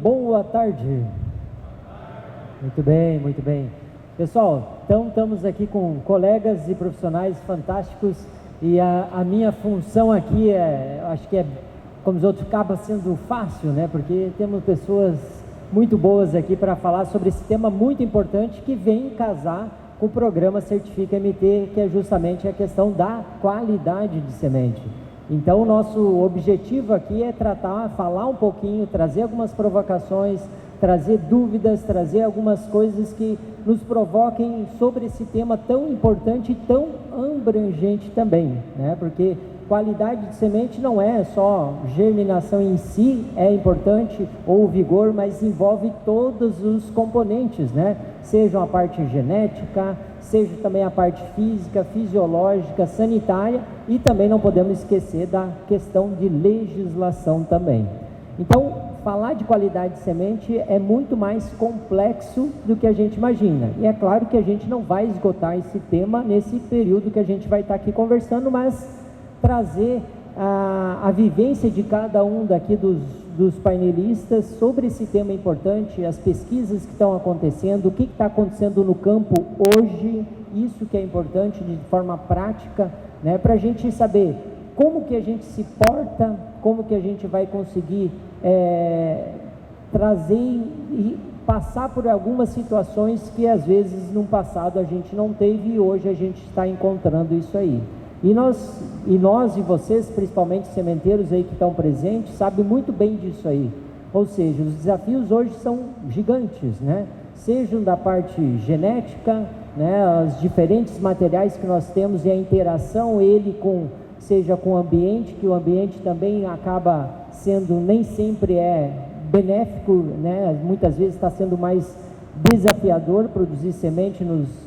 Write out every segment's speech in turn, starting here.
boa tarde. Muito bem, muito bem. Pessoal, então estamos aqui com colegas e profissionais fantásticos e a minha função aqui acho que como os outros, acaba sendo fácil, né? Porque temos pessoas muito boas aqui para falar sobre esse tema muito importante que vem casar com o programa Certifica MT, que é justamente a questão da qualidade de semente. Então, o nosso objetivo aqui é falar um pouquinho, trazer algumas provocações, trazer dúvidas, trazer algumas coisas que nos provoquem sobre esse tema tão importante e tão abrangente também, né? Porque qualidade de semente não é só germinação em si, é importante, ou vigor, mas envolve todos os componentes, né? Seja a parte genética, seja também a parte física, fisiológica, sanitária, e também não podemos esquecer da questão de legislação também. Então, falar de qualidade de semente é muito mais complexo do que a gente imagina. E é claro que a gente não vai esgotar esse tema nesse período que a gente vai estar aqui conversando, mas trazer a vivência de cada um daqui dos painelistas sobre esse tema importante, as pesquisas que estão acontecendo, o que está acontecendo no campo hoje, isso que é importante de forma prática, né, para a gente saber como que a gente se porta, como que a gente vai conseguir trazer e passar por algumas situações que às vezes no passado a gente não teve e hoje a gente está encontrando isso aí. E nós e vocês, principalmente sementeiros aí que estão presentes, sabem muito bem disso aí. Ou seja, os desafios hoje são gigantes, né? Sejam da parte genética, né? Os diferentes materiais que nós temos e a interação seja com o ambiente, que o ambiente também acaba sendo, nem sempre benéfico, né? Muitas vezes está sendo mais desafiador produzir semente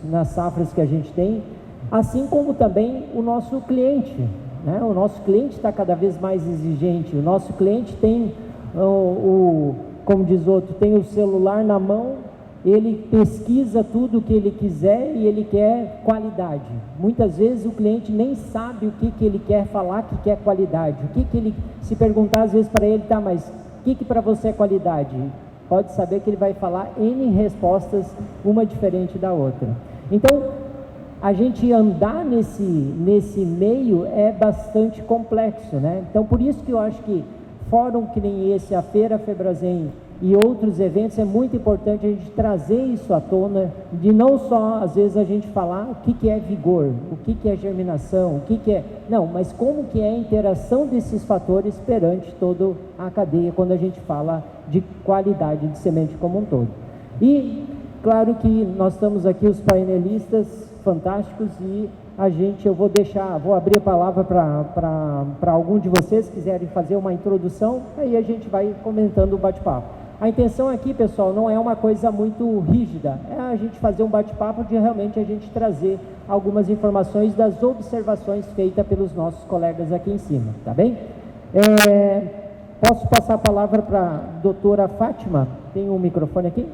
nas safras que a gente tem. Assim como também o nosso cliente, né? O nosso cliente está cada vez mais exigente, o nosso cliente tem, como diz outro, tem o celular na mão, ele pesquisa tudo o que ele quiser e ele quer qualidade. Muitas vezes o cliente nem sabe o que ele quer falar que quer qualidade, se perguntar às vezes para ele, tá, mas o que para você é qualidade? Pode saber que ele vai falar N respostas, uma diferente da outra. Então, a gente andar nesse meio é bastante complexo, né? Então, por isso que eu acho que fórum que nem esse, a Feira Febrazen e outros eventos, é muito importante a gente trazer isso à tona, de não só, às vezes, a gente falar o que é vigor, o que é germinação, Não, mas como que é a interação desses fatores perante toda a cadeia, quando a gente fala de qualidade de semente como um todo. E, claro que nós estamos aqui, os painelistas fantásticos, e eu vou abrir a palavra para algum de vocês que quiserem fazer uma introdução, aí a gente vai comentando o bate-papo. A intenção aqui, pessoal, não é uma coisa muito rígida, é a gente fazer um bate-papo de realmente a gente trazer algumas informações das observações feitas pelos nossos colegas aqui em cima, tá bem? Posso passar a palavra para a doutora Fátima? Tem um microfone aqui?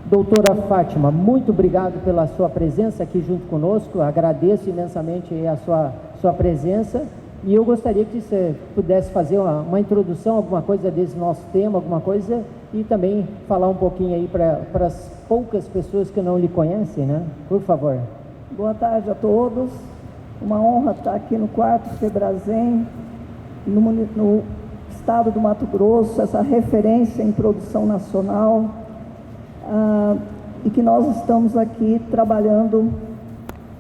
Doutora Fátima, muito obrigado pela sua presença aqui junto conosco, agradeço imensamente a sua presença, e eu gostaria que você pudesse fazer uma introdução, alguma coisa desse nosso tema, alguma coisa, e também falar um pouquinho aí para as poucas pessoas que não lhe conhecem, né? Por favor. Boa tarde a todos, uma honra estar aqui no 4º Febrazen, no estado do Mato Grosso, essa referência em produção nacional, e que nós estamos aqui trabalhando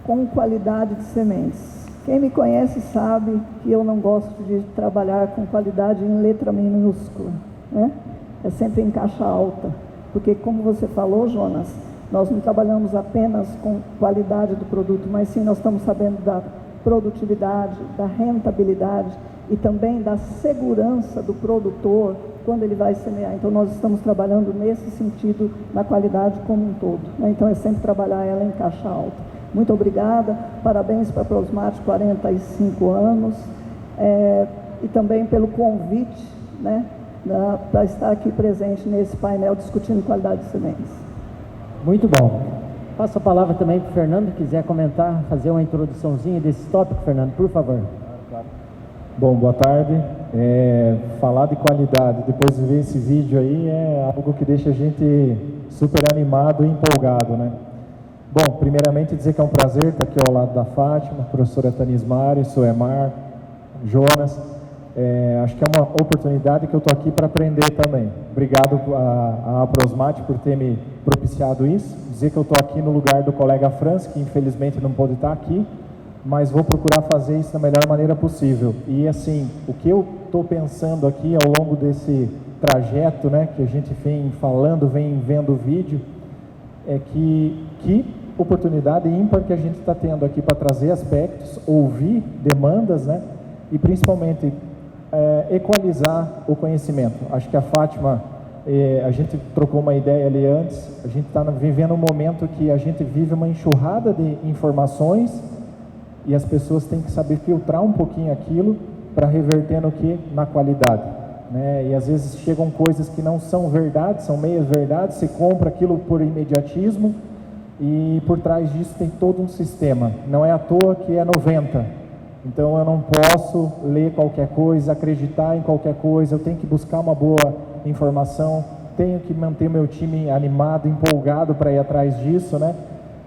com qualidade de sementes. Quem me conhece sabe que eu não gosto de trabalhar com qualidade em letra minúscula, né? É sempre em caixa alta, porque como você falou, Jonas, nós não trabalhamos apenas com qualidade do produto, mas sim nós estamos sabendo da produtividade, da rentabilidade e também da segurança do produtor quando ele vai semear. Então nós estamos trabalhando nesse sentido, na qualidade como um todo, né? Então é sempre trabalhar ela em caixa alta. Muito obrigada, parabéns para a Prosmate, 45 anos, e também pelo convite, né, para estar aqui presente nesse painel discutindo qualidade de sementes. Muito bom. Passo a palavra também para o Fernando, quiser comentar, fazer uma introduçãozinha desse tópico, Fernando, por favor. Claro. Bom, boa tarde. Falar de qualidade, depois de ver esse vídeo aí, é algo que deixa a gente super animado e empolgado, né? Bom, primeiramente dizer que é um prazer estar aqui ao lado da Fátima, professora Tanis Mari, Soemar, Jonas. Acho que é uma oportunidade que eu estou aqui para aprender também. Obrigado a Aprosmate por ter me propiciado isso. Dizer que eu estou aqui no lugar do colega Franz, que infelizmente não pôde estar aqui, mas vou procurar fazer isso da melhor maneira possível. E assim, o que eu estou pensando aqui ao longo desse trajeto, né, que a gente vem falando, vem vendo o vídeo, é que oportunidade ímpar que a gente está tendo aqui para trazer aspectos, ouvir demandas, né, e principalmente equalizar o conhecimento. Acho que a Fátima, a gente trocou uma ideia ali antes, a gente está vivendo um momento que a gente vive uma enxurrada de informações e as pessoas têm que saber filtrar um pouquinho aquilo para reverter no que? Na qualidade, né? E às vezes chegam coisas que não são verdade, são meias verdades, você compra aquilo por imediatismo e por trás disso tem todo um sistema. Não é à toa que é 90. Então eu não posso ler qualquer coisa, acreditar em qualquer coisa, eu tenho que buscar uma boa informação, tenho que manter meu time animado, empolgado para ir atrás disso, né?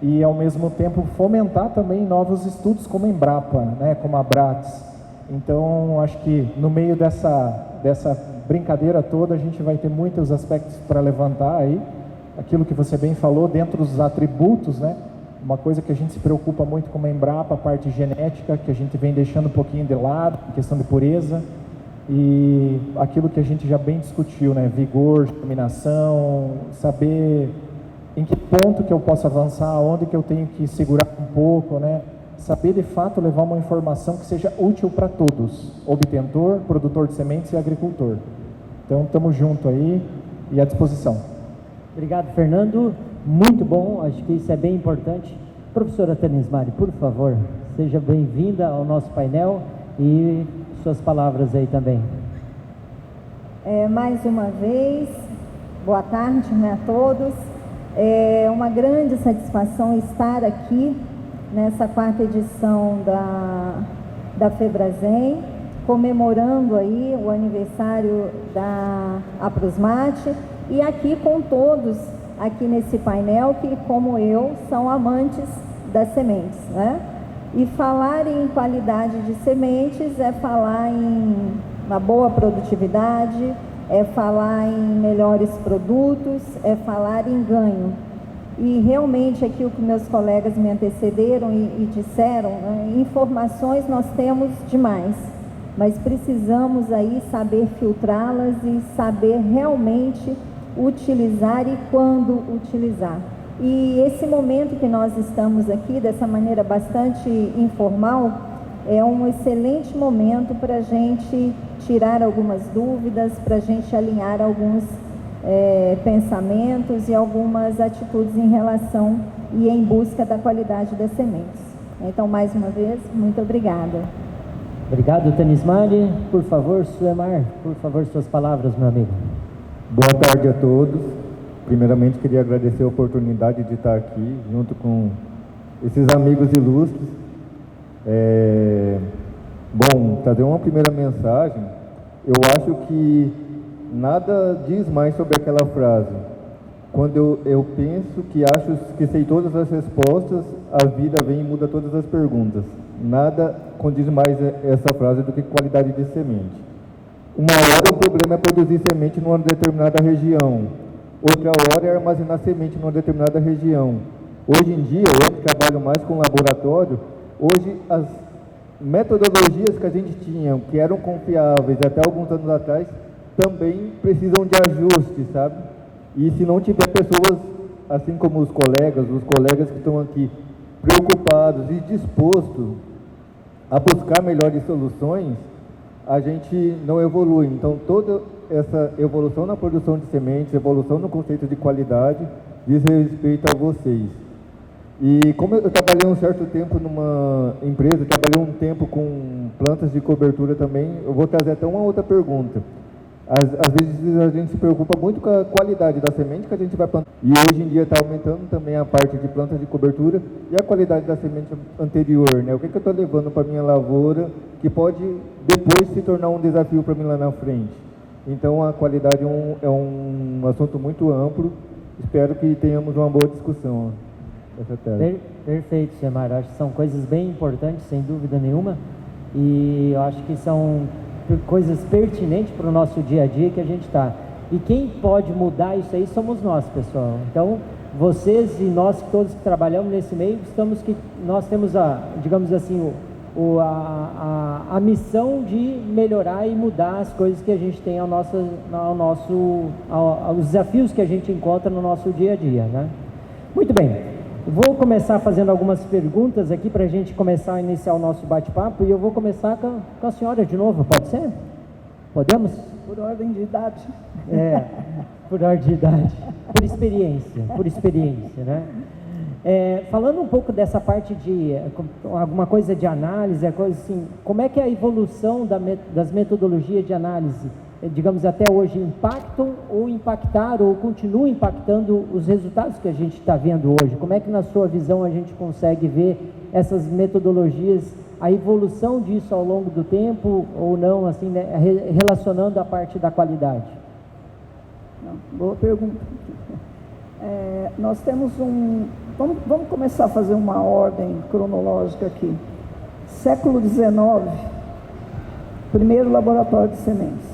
E ao mesmo tempo fomentar também novos estudos como a Embrapa, né? Como a Abrates. Então acho que no meio dessa brincadeira toda a gente vai ter muitos aspectos para levantar aí, aquilo que você bem falou, dentro dos atributos, né? Uma coisa que a gente se preocupa muito com a Embrapa, a parte genética, que a gente vem deixando um pouquinho de lado, questão de pureza, e aquilo que a gente já bem discutiu, né? Vigor, germinação, saber em que ponto que eu posso avançar, onde que eu tenho que segurar um pouco, né? Saber de fato levar uma informação que seja útil para todos, obtentor, produtor de sementes e agricultor. Então estamos juntos aí e à disposição. Obrigado, Fernando. Muito bom, acho que isso é bem importante. Professora Tanis Mari, por favor, seja bem-vinda ao nosso painel e suas palavras aí também. Mais uma vez, boa tarde, né, a todos. É uma grande satisfação estar aqui nessa 4ª edição da FEBRASEM, comemorando aí o aniversário da Aprosmate e aqui com todos aqui nesse painel que, como eu, são amantes das sementes, né? E falar em qualidade de sementes é falar em uma boa produtividade, é falar em melhores produtos, é falar em ganho. E realmente aqui o que meus colegas me antecederam e disseram, né, informações nós temos demais, mas precisamos aí saber filtrá-las e saber realmente utilizar e quando utilizar. E esse momento que nós estamos aqui, dessa maneira bastante informal, é um excelente momento para a gente tirar algumas dúvidas, para a gente alinhar alguns pensamentos e algumas atitudes em relação e em busca da qualidade das sementes. Então, mais uma vez, muito obrigada. Obrigado, Tanis Mari. Por favor, Soemar, por favor, suas palavras, meu amigo. Boa tarde a todos. Primeiramente, queria agradecer a oportunidade de estar aqui, junto com esses amigos ilustres. Bom, trazer uma primeira mensagem. Eu acho que nada diz mais sobre aquela frase. Quando eu penso que acho que sei todas as respostas, a vida vem e muda todas as perguntas. Nada condiz mais essa frase do que qualidade de semente. Uma hora o problema é produzir semente numa determinada região, outra hora é armazenar semente numa determinada região. Hoje em dia, eu que trabalho mais com laboratório, hoje as metodologias que a gente tinha, que eram confiáveis até alguns anos atrás, também precisam de ajuste, sabe? E se não tiver pessoas, assim como os colegas que estão aqui, preocupados e dispostos a buscar melhores soluções, a gente não evolui. Então, toda essa evolução na produção de sementes, evolução no conceito de qualidade, diz respeito a vocês. E como eu trabalhei um certo tempo numa empresa, trabalhei um tempo com plantas de cobertura também, eu vou trazer até uma outra pergunta. Às vezes a gente se preocupa muito com a qualidade da semente que a gente vai plantar. E hoje em dia está aumentando também a parte de plantas de cobertura e a qualidade da semente anterior, né? O que eu estou levando para a minha lavoura que pode depois se tornar um desafio para mim lá na frente. Então a qualidade é um assunto muito amplo. Espero que tenhamos uma boa discussão dessa tela. Perfeito, Semar. Acho que são coisas bem importantes, sem dúvida nenhuma. E eu acho que são coisas pertinentes para o nosso dia a dia que a gente está. E quem pode mudar isso aí somos nós, pessoal. Então, vocês e nós todos que trabalhamos nesse meio, nós temos digamos assim, a missão de melhorar e mudar as coisas que a gente tem os desafios que a gente encontra no nosso dia a dia, né? Muito bem. Vou começar fazendo algumas perguntas aqui para a gente começar a iniciar o nosso bate-papo, e eu vou começar com a senhora de novo, pode ser? Podemos? Por ordem de idade. Por ordem de idade, por experiência, né? Falando um pouco dessa parte de alguma coisa de análise, coisa assim, como é que a evolução das metodologias de análise, digamos, até hoje impactam ou impactaram ou continuam impactando os resultados que a gente está vendo hoje? Como é que, na sua visão, a gente consegue ver essas metodologias, a evolução disso ao longo do tempo ou não, assim, né, relacionando a parte da qualidade? Boa pergunta. Nós temos vamos começar a fazer uma ordem cronológica aqui. Século XIX, primeiro laboratório de sementes.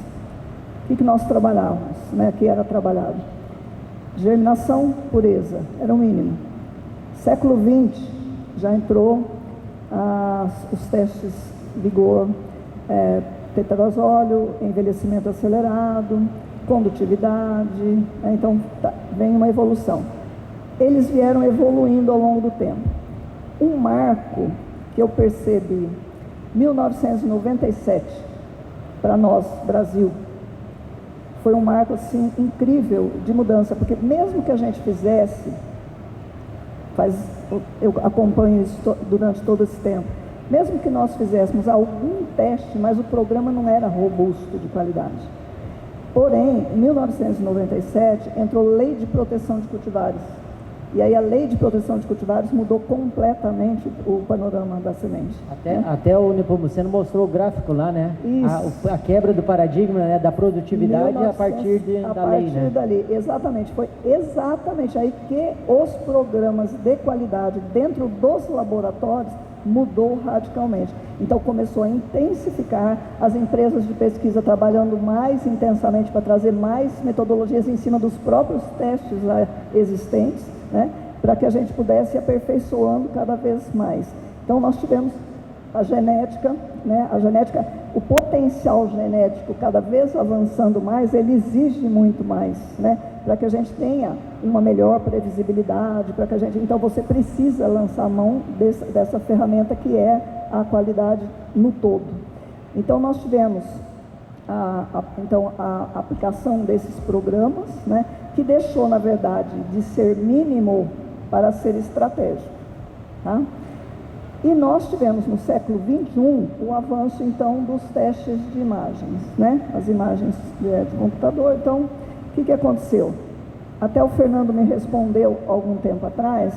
O que nós trabalhávamos, né? Que era trabalhado? Germinação, pureza, era o mínimo. Século XX, já entrou os testes vigor, tetrazóleo, envelhecimento acelerado, condutividade, então vem uma evolução. Eles vieram evoluindo ao longo do tempo. Um marco que eu percebi, 1997, para nós, Brasil, foi um marco assim incrível de mudança, porque mesmo que a gente fizesse, eu acompanho isso durante todo esse tempo, mesmo que nós fizéssemos algum teste, mas o programa não era robusto de qualidade. Porém, em 1997 entrou Lei de Proteção de Cultivares, e aí a Lei de Proteção de Cultivares mudou completamente o panorama da semente. Até o Nepomuceno mostrou o gráfico lá, né? A quebra do paradigma, né, da produtividade a partir da lei, né? A partir dali, exatamente. Foi exatamente aí que os programas de qualidade dentro dos laboratórios mudou radicalmente. Então começou a intensificar, as empresas de pesquisa trabalhando mais intensamente para trazer mais metodologias em cima dos próprios testes existentes, né, para que a gente pudesse ir aperfeiçoando cada vez mais. Então nós tivemos a genética, né, o potencial genético cada vez avançando mais, ele exige muito mais, né, para que a gente tenha uma melhor previsibilidade, para que a gente, então você precisa lançar a mão dessa ferramenta que é a qualidade no todo. Então nós tivemos a aplicação desses programas, né, que deixou, na verdade, de ser mínimo para ser estratégico, tá? E nós tivemos no século XXI o avanço, então, dos testes de imagens, né? As imagens de computador. Então, o que aconteceu? Até o Fernando me respondeu algum tempo atrás,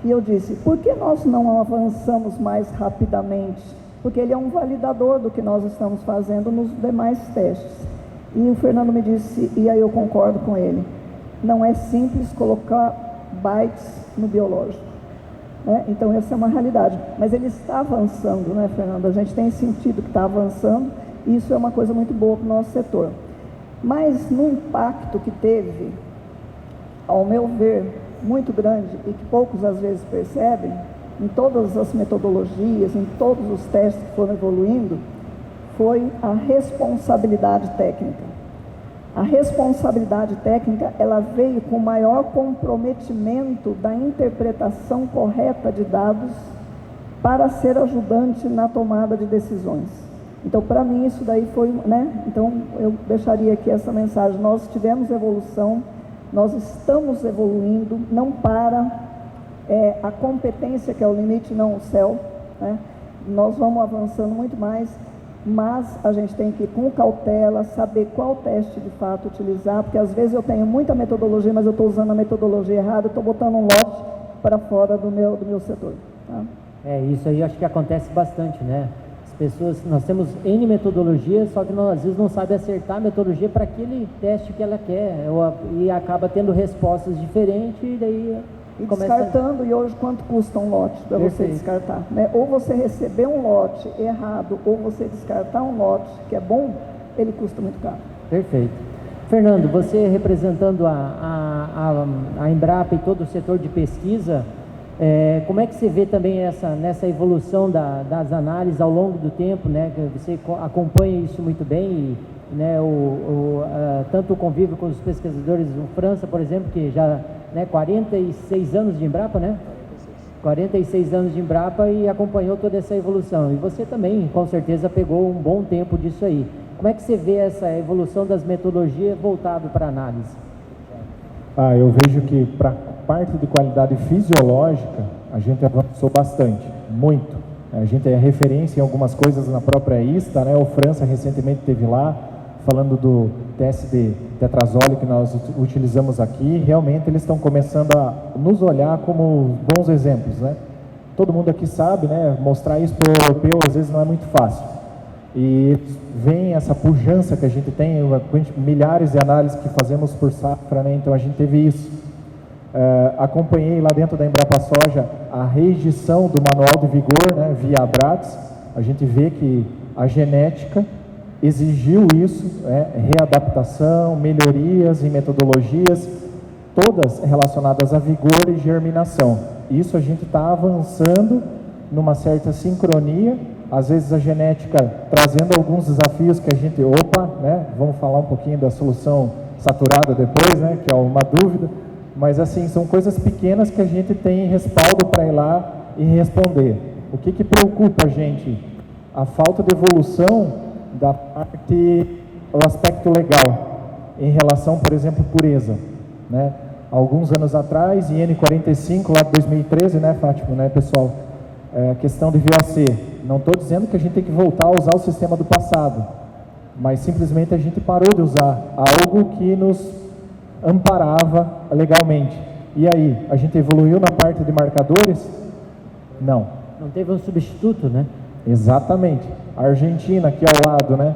e eu disse, por que nós não avançamos mais rapidamente? Porque ele é um validador do que nós estamos fazendo nos demais testes. E o Fernando me disse, e aí eu concordo com ele, não é simples colocar bytes no biológico, né? Então essa é uma realidade, mas ele está avançando, né, Fernando? A gente tem sentido que está avançando, e isso é uma coisa muito boa para o nosso setor. Mas no impacto que teve, ao meu ver, muito grande, e que poucos às vezes percebem, em todas as metodologias, em todos os testes que foram evoluindo, foi a responsabilidade técnica. A responsabilidade técnica, ela veio com maior comprometimento da interpretação correta de dados para ser ajudante na tomada de decisões. Então, para mim, isso daí foi, né? Então, eu deixaria aqui essa mensagem. Nós tivemos evolução, nós estamos evoluindo, não para a competência, que é o limite, não o céu, né? Nós vamos avançando muito mais. mas a gente tem que ir com cautela, saber qual teste de fato utilizar, porque às vezes eu tenho muita metodologia, mas eu estou usando a metodologia errada, estou botando um lote para fora do meu setor. Tá? Isso aí eu acho que acontece bastante, né? As pessoas, nós temos N metodologias, só que nós, às vezes não sabe acertar a metodologia para aquele teste que ela quer, e acaba tendo respostas diferentes, e daí... E descartando, e hoje quanto custa um lote para você descartar? Né? Ou você receber um lote errado, ou você descartar um lote que é bom, ele custa muito caro. Perfeito. Fernando, você representando a Embrapa e todo o setor de pesquisa, como é que você vê também nessa evolução das análises ao longo do tempo, né? Você acompanha isso muito bem, né? Tanto o convívio com os pesquisadores, o França, por exemplo, que já... 46 anos de Embrapa, né? 46 anos de Embrapa e acompanhou toda essa evolução. E você também, com certeza, pegou um bom tempo disso aí. Como é que você vê essa evolução das metodologias voltado para a análise? Eu vejo que para parte de qualidade fisiológica, a gente avançou bastante, muito. A gente é referência em algumas coisas na própria ISTA, né? O França recentemente esteve lá, falando do teste de tetrazole que nós utilizamos aqui. Realmente eles estão começando a nos olhar como bons exemplos, né? Todo mundo aqui sabe, né? Mostrar isso para o europeu às vezes não é muito fácil. E vem essa pujança que a gente tem, milhares de análises que fazemos por safra, né? Então a gente teve isso. Acompanhei lá dentro da Embrapa Soja a reedição do Manual de Vigor, né? Via Abrats. A gente vê que a genética exigiu isso, readaptação, melhorias em metodologias, todas relacionadas a vigor e germinação. Isso a gente está avançando numa certa sincronia, às vezes a genética trazendo alguns desafios que a gente, né, vamos falar um pouquinho da solução saturada depois, né, que é uma dúvida, mas assim, são coisas pequenas que a gente tem respaldo para ir lá e responder. O que preocupa a gente? A falta de evolução da parte, o aspecto legal, em relação, por exemplo, pureza, né? Alguns anos atrás, em N45, lá de 2013, né, Fátima, né, pessoal, questão de VOC, não estou dizendo que a gente tem que voltar a usar o sistema do passado, mas simplesmente a gente parou de usar algo que nos amparava legalmente. E aí, a gente evoluiu na parte de marcadores? Não. Não teve um substituto, né? Exatamente. A Argentina, aqui ao lado, né,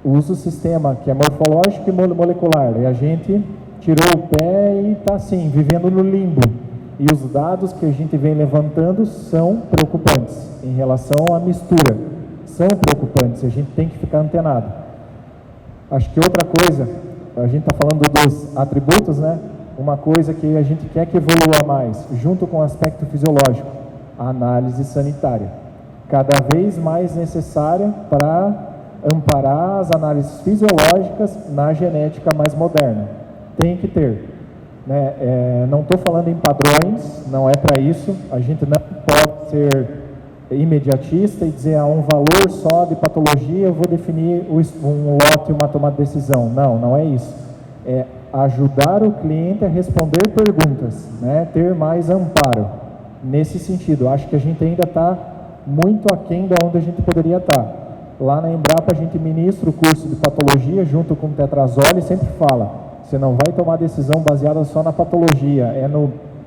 usa o sistema que é morfológico e molecular, e a gente tirou o pé e está assim, vivendo no limbo. E os dados que a gente vem levantando são preocupantes em relação à mistura. São preocupantes, a gente tem que ficar antenado. Acho que outra coisa, a gente está falando dos atributos, né? Uma coisa que a gente quer que evolua mais, junto com o aspecto fisiológico, a análise sanitária. Cada vez mais necessária para amparar as análises fisiológicas na genética mais moderna. Tem que ter. Né? Não estou falando em padrões, não é para isso. A gente não pode ser imediatista e dizer um valor só de patologia, eu vou definir um lote e uma tomada de decisão. Não é isso. É ajudar o cliente a responder perguntas, né? Ter mais amparo. Nesse sentido, acho que a gente ainda está muito aquém de onde a gente poderia estar. Lá na Embrapa a gente ministra o curso de patologia junto com o tetrazole e sempre fala, você não vai tomar decisão baseada só na patologia,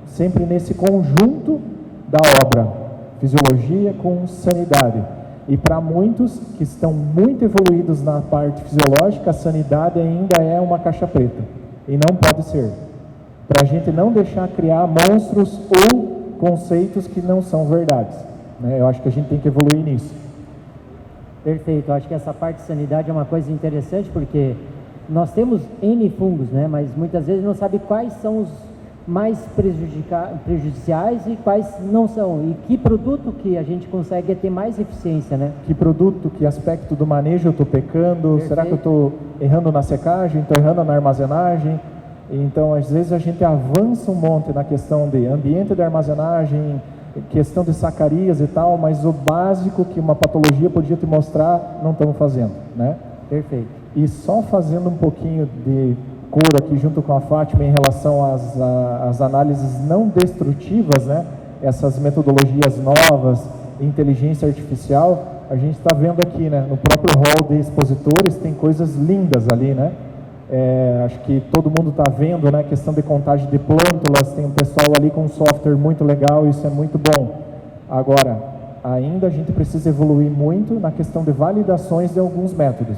sempre nesse conjunto da obra, fisiologia com sanidade. E para muitos que estão muito evoluídos na parte fisiológica, a sanidade ainda é uma caixa preta, e não pode ser. Para a gente não deixar criar monstros ou conceitos que não são verdades. Eu acho que a gente tem que evoluir nisso. Perfeito, eu acho que essa parte de sanidade é uma coisa interessante, porque nós temos N fungos, né? Mas muitas vezes não sabe quais são os mais prejudiciais e quais não são. E que produto que a gente consegue ter mais eficiência, né? Que produto, que aspecto do manejo eu estou pecando? Perfeito. Será que eu estou errando na secagem, estou errando na armazenagem? Então, às vezes a gente avança um monte na questão de ambiente de armazenagem, questão de sacarias e tal, mas o básico que uma patologia podia te mostrar, não estamos fazendo, né? Perfeito. E só fazendo um pouquinho de cor aqui junto com a Fátima em relação às análises não destrutivas, né? Essas metodologias novas, inteligência artificial, a gente está vendo aqui, né, no próprio hall de expositores, tem coisas lindas ali, né? Acho que todo mundo está vendo, né, a questão de contagem de plântulas, tem um pessoal ali com um software muito legal, isso é muito bom. Agora, ainda a gente precisa evoluir muito na questão de validações de alguns métodos.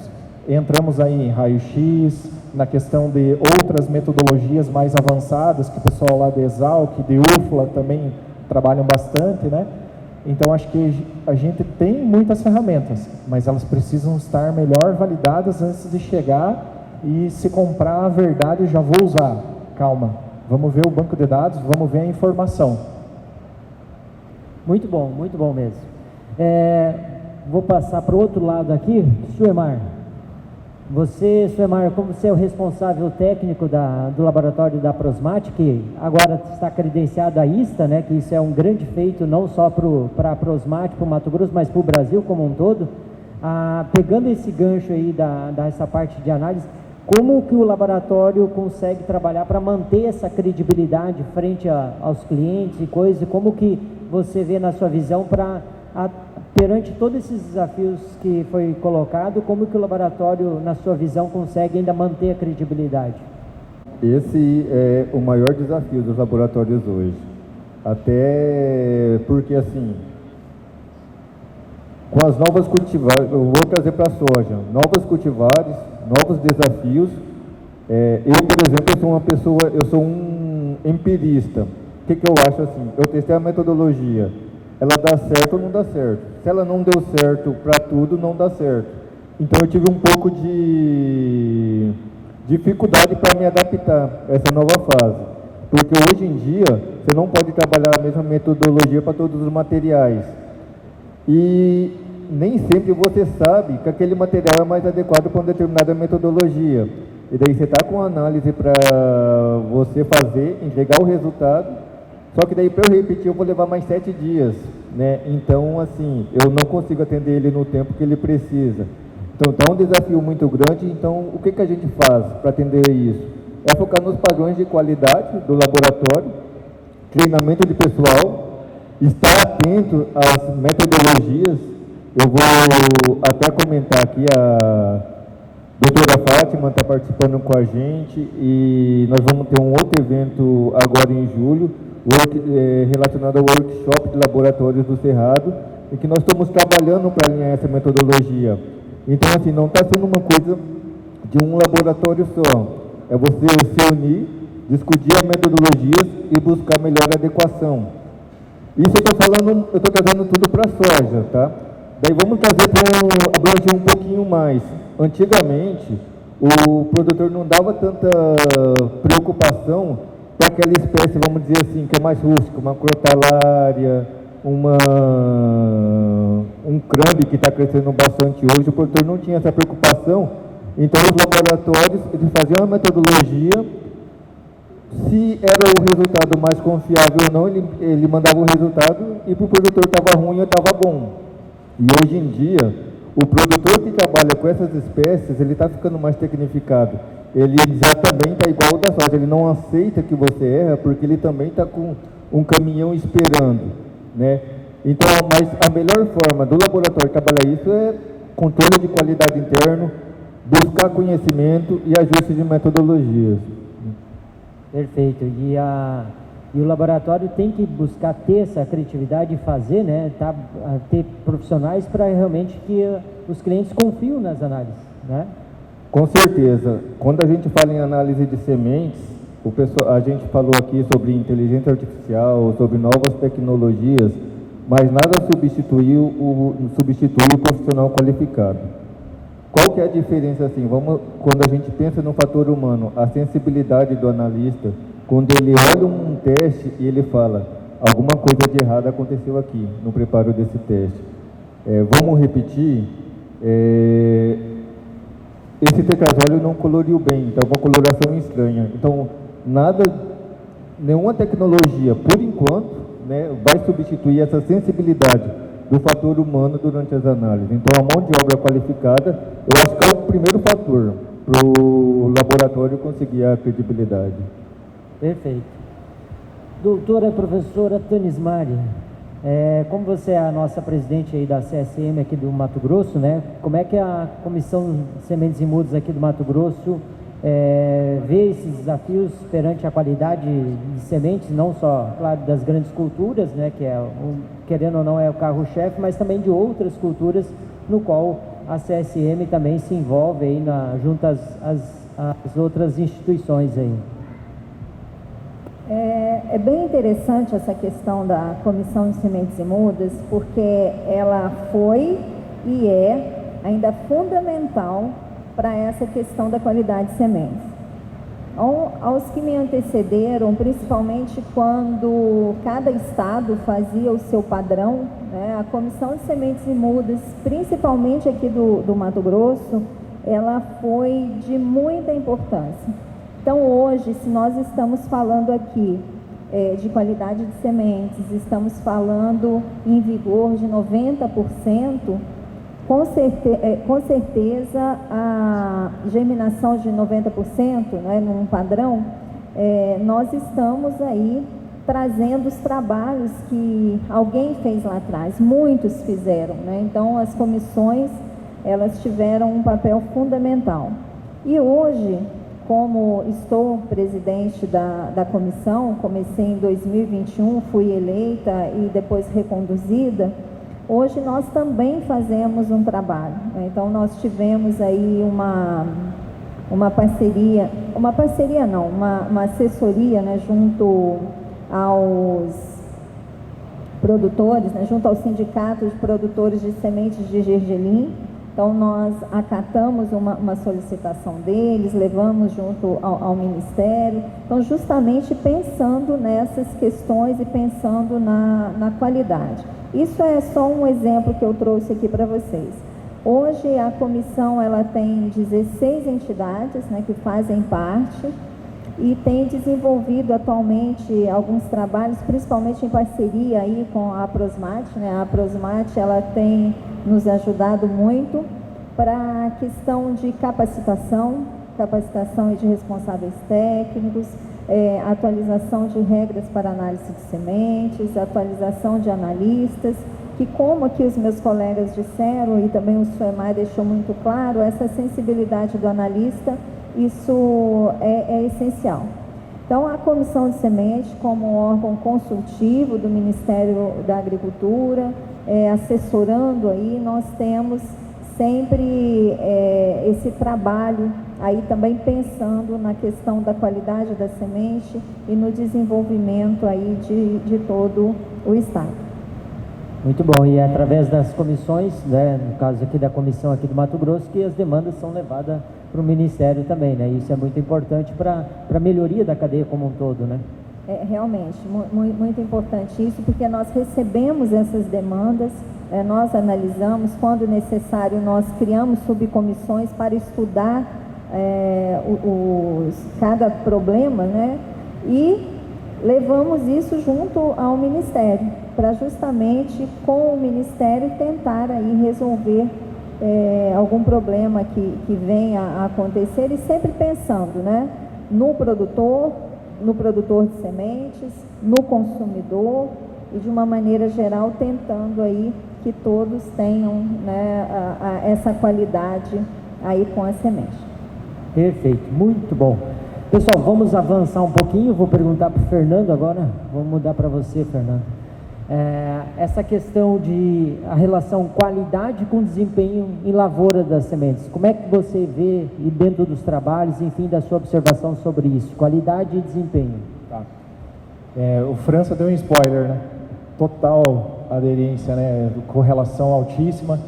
Entramos aí em raio-x, na questão de outras metodologias mais avançadas, que o pessoal lá de Exalc, de UFLA também trabalham bastante, né? Então, acho que a gente tem muitas ferramentas, mas elas precisam estar melhor validadas antes de chegar e se comprar a verdade, já vou usar. Calma, vamos ver o banco de dados, vamos ver a informação. Muito bom mesmo. Vou passar para o outro lado aqui, Suemar. Suemar, como você é o responsável técnico do laboratório da Prosmate, que agora está credenciado à ISTA, né, que isso é um grande feito não só para a Prosmate, para o Mato Grosso, mas para o Brasil como um todo. Pegando esse gancho aí dessa parte de análise, como que o laboratório consegue trabalhar para manter essa credibilidade frente aos clientes e coisas, como que você vê na sua visão perante todos esses desafios que foi colocado, como que o laboratório, na sua visão, consegue ainda manter a credibilidade? Esse é o maior desafio dos laboratórios hoje. Até porque, assim, com as novas cultivares, eu vou trazer para a soja, novas cultivares, novos desafios. Eu, por exemplo, eu sou um empirista. O que eu acho assim? Eu testei a metodologia. Ela dá certo ou não dá certo? Se ela não deu certo para tudo, não dá certo. Então eu tive um pouco de dificuldade para me adaptar a essa nova fase. Porque hoje em dia, você não pode trabalhar a mesma metodologia para todos os materiais. E nem sempre você sabe que aquele material é mais adequado para uma determinada metodologia. E daí você está com a análise para você fazer, entregar o resultado. Só que daí para eu repetir eu vou levar mais 7 dias, né? Então, assim, eu não consigo atender ele no tempo que ele precisa. Então, tá um desafio muito grande. Então, o que a gente faz para atender isso? É focar nos padrões de qualidade do laboratório, treinamento de pessoal, estar atento às metodologias. Eu vou até comentar aqui, a doutora Fátima está participando com a gente e nós vamos ter um outro evento agora em julho, relacionado ao workshop de laboratórios do Cerrado, em que nós estamos trabalhando para alinhar essa metodologia. Então, assim, não está sendo uma coisa de um laboratório só. É você se unir, discutir as metodologias e buscar melhor adequação. Isso eu estou trazendo tudo para a soja, tá? Daí vamos trazer para abranger um pouquinho mais. Antigamente, o produtor não dava tanta preocupação para aquela espécie, vamos dizer assim, que é mais rústica, uma crotalária, um crambe que está crescendo bastante hoje. O produtor não tinha essa preocupação, então os laboratórios eles faziam a metodologia, se era o resultado mais confiável ou não, ele mandava o resultado e para o produtor estava ruim ou estava bom. E hoje em dia, o produtor que trabalha com essas espécies, ele está ficando mais tecnificado. Ele já também está igual ao da soja, ele não aceita que você erra, porque ele também está com um caminhão esperando, né? Então, mas a melhor forma do laboratório trabalhar isso é controle de qualidade interno, buscar conhecimento e ajuste de metodologias. Perfeito. E o laboratório tem que buscar ter essa criatividade e fazer, né? Ter profissionais para realmente que os clientes confiam nas análises, né? Com certeza. Quando a gente fala em análise de sementes, a gente falou aqui sobre inteligência artificial, sobre novas tecnologias, mas nada substitui o profissional qualificado. Qual que é a diferença assim? Quando a gente pensa no fator humano, a sensibilidade do analista, quando ele olha um teste e ele fala, alguma coisa de errado aconteceu aqui no preparo desse teste. Vamos repetir. Esse tetrazóleo não coloriu bem, então é uma coloração estranha. Então, nenhuma tecnologia, por enquanto, né, vai substituir essa sensibilidade do fator humano durante as análises. Então, a mão de obra qualificada, eu acho que é o primeiro fator para o laboratório conseguir a credibilidade. Perfeito. Doutora professora Tanis Mari, Como você é a nossa presidente aí da CSM aqui do Mato Grosso, né? Como é que a Comissão de Sementes e Mudas aqui do Mato Grosso vê esses desafios perante a qualidade de sementes, não só, claro, das grandes culturas, né? Que querendo ou não é o carro-chefe, mas também de outras culturas no qual a CSM também se envolve aí junto às outras instituições aí. É bem interessante essa questão da Comissão de Sementes e Mudas, porque ela foi e é ainda fundamental para essa questão da qualidade de sementes. Aos que me antecederam, principalmente quando cada estado fazia o seu padrão, né, a Comissão de Sementes e Mudas, principalmente aqui do Mato Grosso, ela foi de muita importância. Então hoje, se nós estamos falando aqui de qualidade de sementes, estamos falando em vigor de 90%, com certeza a germinação de 90%, né, num padrão, nós estamos aí trazendo os trabalhos que alguém fez lá atrás, muitos fizeram, né? Então as comissões, elas tiveram um papel fundamental. E hoje, como estou presidente da comissão, comecei em 2021, fui eleita e depois reconduzida, hoje nós também fazemos um trabalho, né? Então nós tivemos aí uma assessoria, né, junto aos produtores, né, junto ao Sindicato de Produtores de Sementes de Gergelim. Então nós acatamos uma solicitação deles, levamos junto ao Ministério, então justamente pensando nessas questões e pensando na qualidade. Isso é só um exemplo que eu trouxe aqui para vocês. Hoje a comissão ela tem 16 entidades, né, que fazem parte e tem desenvolvido atualmente alguns trabalhos, principalmente em parceria aí com a Prosmate, né? A Prosmate ela tem nos ajudado muito para a questão de capacitação e de responsáveis técnicos, atualização de regras para análise de sementes, atualização de analistas, que como aqui os meus colegas disseram e também o Suemar deixou muito claro, essa sensibilidade do analista, isso é essencial. Então, a Comissão de Semente, como órgão consultivo do Ministério da Agricultura, assessorando aí, nós temos sempre esse trabalho aí também pensando na questão da qualidade da semente e no desenvolvimento aí de todo o estado. Muito bom, e é através das comissões, né, no caso aqui da comissão aqui do Mato Grosso, que as demandas são levadas para o Ministério também, né? Isso é muito importante para a melhoria da cadeia como um todo, né? Realmente, muito importante isso, porque nós recebemos essas demandas, nós analisamos, quando necessário nós criamos subcomissões para estudar cada problema, né? E levamos isso junto ao Ministério, para justamente com o Ministério tentar aí resolver algum problema que venha a acontecer e sempre pensando, né, no produtor de sementes, no consumidor e de uma maneira geral tentando aí que todos tenham, né, essa qualidade aí com a semente. Perfeito, muito bom. Pessoal, vamos avançar um pouquinho, vou perguntar para o Fernando agora, vamos mudar para você, Fernando. Essa questão de a relação qualidade com desempenho em lavoura das sementes, como é que você vê, e dentro dos trabalhos, enfim, da sua observação sobre isso, qualidade e desempenho? Tá. O França deu um spoiler, né? Total aderência, né? Correlação altíssima,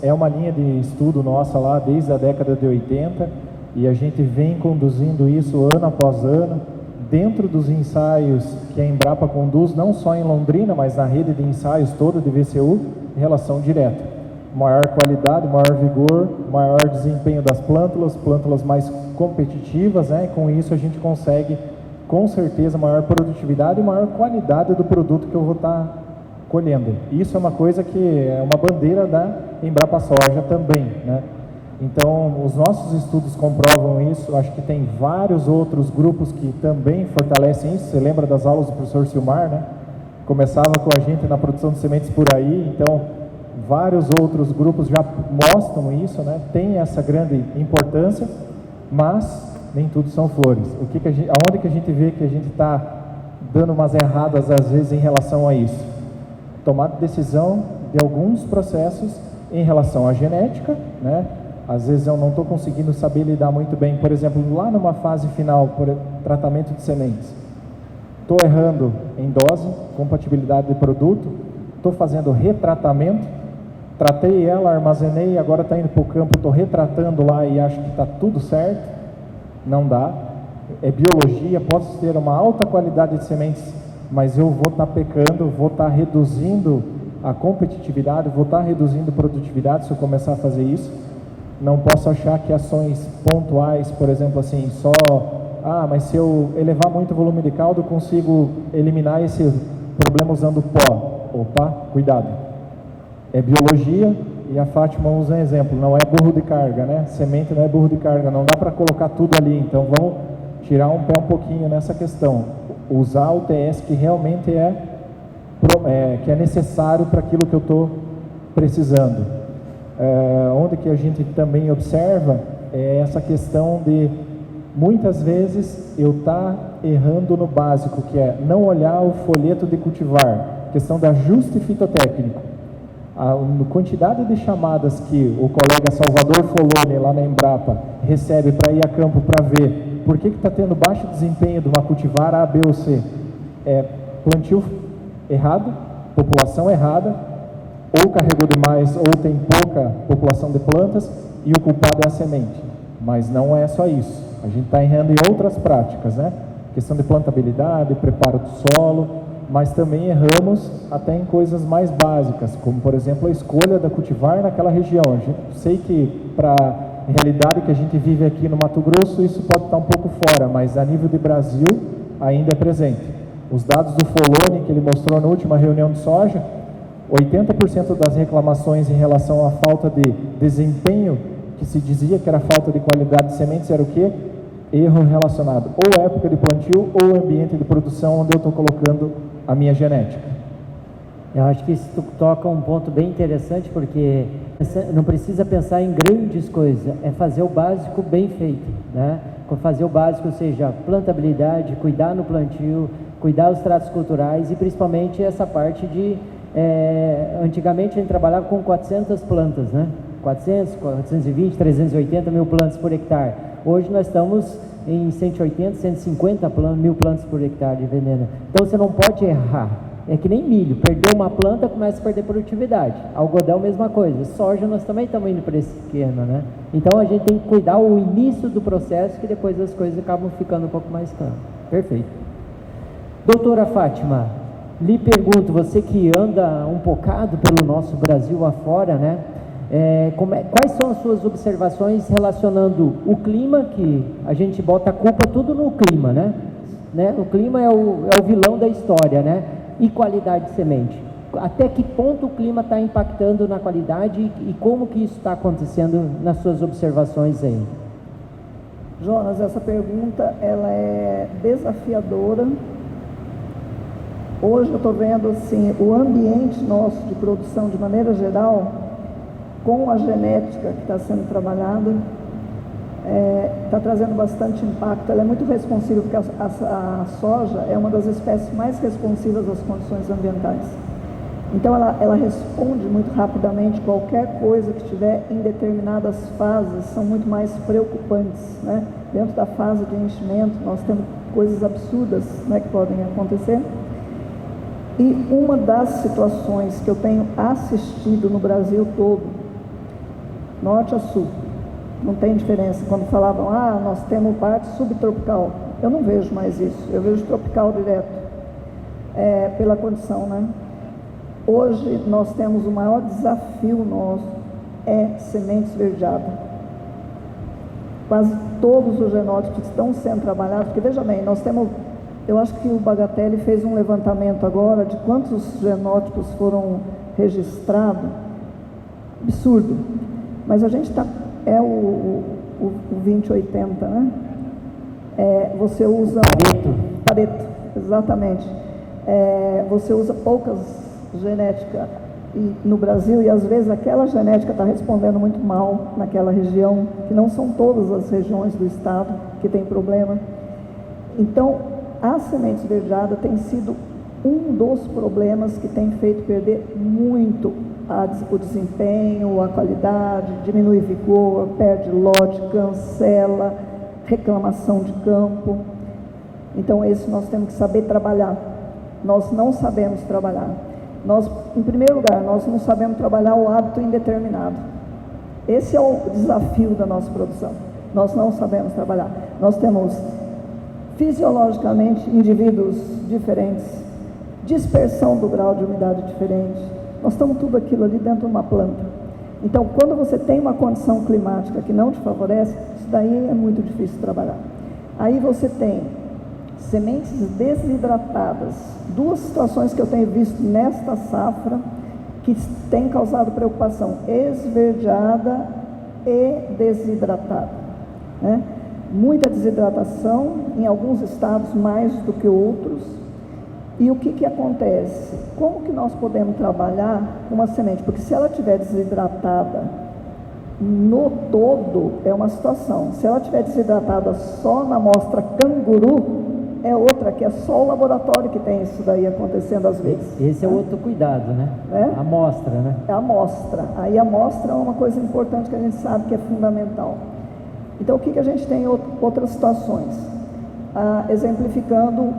é uma linha de estudo nossa lá desde a década de 80 e a gente vem conduzindo isso ano após ano, dentro dos ensaios que a Embrapa conduz, não só em Londrina, mas na rede de ensaios toda de VCU, relação direta. Maior qualidade, maior vigor, maior desempenho das plântulas mais competitivas, né? E com isso a gente consegue, com certeza, maior produtividade e maior qualidade do produto que eu vou estar colhendo. Isso é uma coisa que é uma bandeira da Embrapa Soja também, né? Então, os nossos estudos comprovam isso. Acho que tem vários outros grupos que também fortalecem isso. Você lembra das aulas do professor Silmar, né? começava com a gente na produção de sementes por aí, então vários outros grupos já mostram isso, né? Tem essa grande importância, mas nem tudo são flores. Aonde que a gente vê que a gente está dando umas erradas às vezes em relação a isso? Tomar decisão de alguns processos em relação à genética, né? Às vezes eu não estou conseguindo saber lidar muito bem, por exemplo, lá numa fase final, por tratamento de sementes. Estou errando em dose, compatibilidade de produto, estou fazendo retratamento, tratei ela, armazenei, agora está indo para o campo, estou retratando lá e acho que está tudo certo. Não dá. É biologia, posso ter uma alta qualidade de sementes, mas eu vou estar pecando, vou estar reduzindo a competitividade, vou estar reduzindo a produtividade se eu começar a fazer isso. Não posso achar que ações pontuais, por exemplo, assim, só, mas se eu elevar muito o volume de caldo, eu consigo eliminar esse problema usando pó. Opa, cuidado. É biologia e a Fátima usa um exemplo, não é burro de carga, né? Semente não é burro de carga, não dá para colocar tudo ali, então vamos tirar um pé um pouquinho nessa questão. Usar o TS que realmente que é necessário para aquilo que eu estou precisando. Onde que a gente também observa é essa questão de muitas vezes eu estar errando no básico, que é não olhar o folheto de cultivar, questão de ajuste fitotécnico. A quantidade de chamadas que o colega Salvador Foloni lá na Embrapa recebe para ir a campo para ver por que está tendo baixo desempenho de uma cultivar A, B ou C, plantio errado, população errada, ou carregou demais, ou tem pouca população de plantas, e o culpado é a semente. Mas não é só isso. A gente está errando em outras práticas, né? Questão de plantabilidade, preparo do solo, mas também erramos até em coisas mais básicas, como, por exemplo, a escolha da cultivar naquela região. Sei que para a realidade que a gente vive aqui no Mato Grosso, isso pode estar um pouco fora, mas a nível de Brasil ainda é presente. Os dados do Foloni, que ele mostrou na última reunião de soja, 80% das reclamações em relação à falta de desempenho, que se dizia que era falta de qualidade de sementes, era o quê? Erro relacionado ou à época de plantio ou ambiente de produção onde eu estou colocando a minha genética. Eu acho que isso toca um ponto bem interessante, porque não precisa pensar em grandes coisas, é fazer o básico bem feito, né? Fazer o básico, ou seja, plantabilidade, cuidar no plantio, cuidar dos tratos culturais e principalmente essa parte de antigamente a gente trabalhava com 400 plantas, né? 400, 420, 380 mil plantas por hectare. Hoje nós estamos em 180, 150 mil plantas por hectare de veneno. Então você não pode errar. É que nem milho, perdeu uma planta, começa a perder produtividade. Algodão, mesma coisa. Soja, nós também estamos indo para esse esquema, né? Então a gente tem que cuidar o início do processo, que depois as coisas acabam ficando um pouco mais claras. Perfeito. Doutora Fátima, lhe pergunto, você que anda um bocado pelo nosso Brasil afora, né? Quais são as suas observações relacionando o clima, que a gente bota a culpa tudo no clima, né? O clima é o vilão da história, né? E qualidade de semente. Até que ponto o clima está impactando na qualidade e como que isso está acontecendo nas suas observações aí? Jonas, essa pergunta ela é desafiadora. Hoje eu estou vendo assim, o ambiente nosso de produção de maneira geral, com a genética que está sendo trabalhada, está trazendo bastante impacto. Ela é muito responsiva, porque a soja é uma das espécies mais responsivas às condições ambientais. Então ela responde muito rapidamente. Qualquer coisa que estiver em determinadas fases são muito mais preocupantes, né? Dentro da fase de enchimento nós temos coisas absurdas, né, que podem acontecer. E uma das situações que eu tenho assistido no Brasil todo, norte a sul, não tem diferença. Quando falavam, nós temos parte subtropical, eu não vejo mais isso, eu vejo tropical direto, pela condição, né? Hoje nós temos o maior desafio nosso, semente esverdeada. Quase todos os genótipos estão sendo trabalhados, porque veja bem, nós temos, eu acho que o Bagatelli fez um levantamento agora de quantos genótipos foram registrados, absurdo, mas a gente está, o 2080, né? Você usa... Pareto. Pareto, exatamente. você usa poucas genéticas no Brasil, e às vezes aquela genética está respondendo muito mal naquela região, que não são todas as regiões do estado que tem problema. Então, a semente esverdeada tem sido um dos problemas que tem feito perder muito o desempenho, a qualidade, diminui vigor, perde lote, cancela, reclamação de campo. Então, esse nós temos que saber trabalhar. Nós não sabemos trabalhar. Nós, em primeiro lugar, nós não sabemos trabalhar o hábito indeterminado. Esse é o desafio da nossa produção. Nós não sabemos trabalhar. Nós temos fisiologicamente indivíduos diferentes, dispersão do grau de umidade diferente. Nós estamos tudo aquilo ali dentro de uma planta. Então, quando você tem uma condição climática que não te favorece, isso daí é muito difícil de trabalhar. Aí você tem sementes desidratadas. Duas situações que eu tenho visto nesta safra que tem causado preocupação: esverdeada e desidratada, né? Muita desidratação, em alguns estados mais do que outros. E o que acontece? Como que nós podemos trabalhar com uma semente? Porque se ela estiver desidratada no todo, é uma situação. Se ela estiver desidratada só na amostra canguru, é outra, que é só o laboratório que tem isso daí acontecendo às vezes. Esse é outro cuidado, né? A amostra, né? É a amostra. Aí a amostra é uma coisa importante que a gente sabe que é fundamental. Então, o que a gente tem em outras situações? Exemplificando,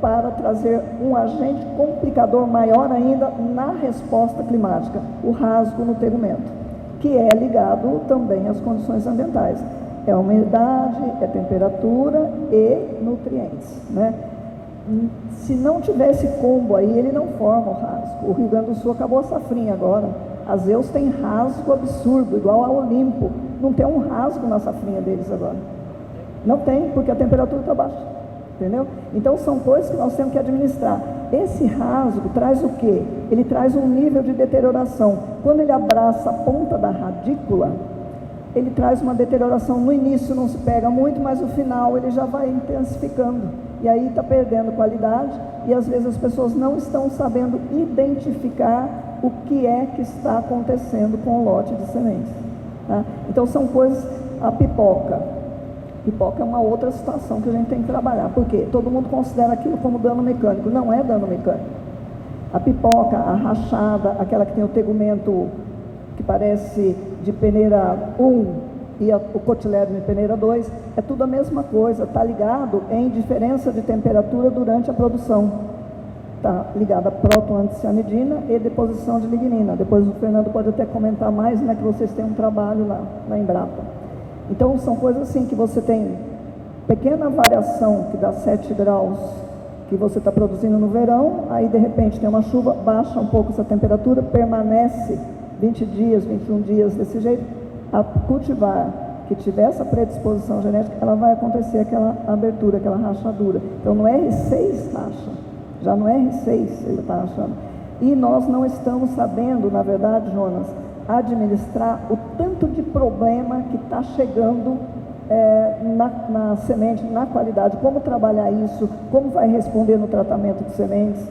para trazer um agente complicador maior ainda na resposta climática, o rasgo no tegumento, que é ligado também às condições ambientais. É umidade, é temperatura e nutrientes, né? Se não tiver esse combo aí, ele não forma o rasgo. O Rio Grande do Sul acabou a safrinha agora. A Zeus tem rasgo absurdo, igual a Olimpo. Não tem um rasgo na safrinha deles agora. Não tem, porque a temperatura está baixa. Entendeu? Então, são coisas que nós temos que administrar. Esse rasgo traz o quê? Ele traz um nível de deterioração. Quando ele abraça a ponta da radícula, ele traz uma deterioração. No início não se pega muito, mas no final ele já vai intensificando. E aí está perdendo qualidade, e às vezes as pessoas não estão sabendo identificar o que é que está acontecendo com o lote de sementes. Tá? Então, são coisas. A pipoca. Pipoca é uma outra situação que a gente tem que trabalhar. Por quê? Todo mundo considera aquilo como dano mecânico. Não é dano mecânico. A pipoca, a rachada, aquela que tem o tegumento que parece de peneira 1 e o cotilédone de peneira 2, é tudo a mesma coisa. Está ligado em diferença de temperatura durante a produção. Está ligado a protoanticianidina e deposição de lignina. Depois o Fernando pode até comentar mais, né, que vocês têm um trabalho lá na Embrapa. Então, são coisas assim que você tem pequena variação, que dá 7 graus, que você está produzindo no verão, aí de repente tem uma chuva, baixa um pouco essa temperatura, permanece 20 dias, 21 dias desse jeito. A cultivar que tiver essa predisposição genética, ela vai acontecer aquela abertura, aquela rachadura. Então, no R6 racha, já no R6 ele está rachando. E nós não estamos sabendo, na verdade, Jonas, administrar o tanto de problema que está chegando na semente, na qualidade, como trabalhar isso, como vai responder no tratamento de sementes.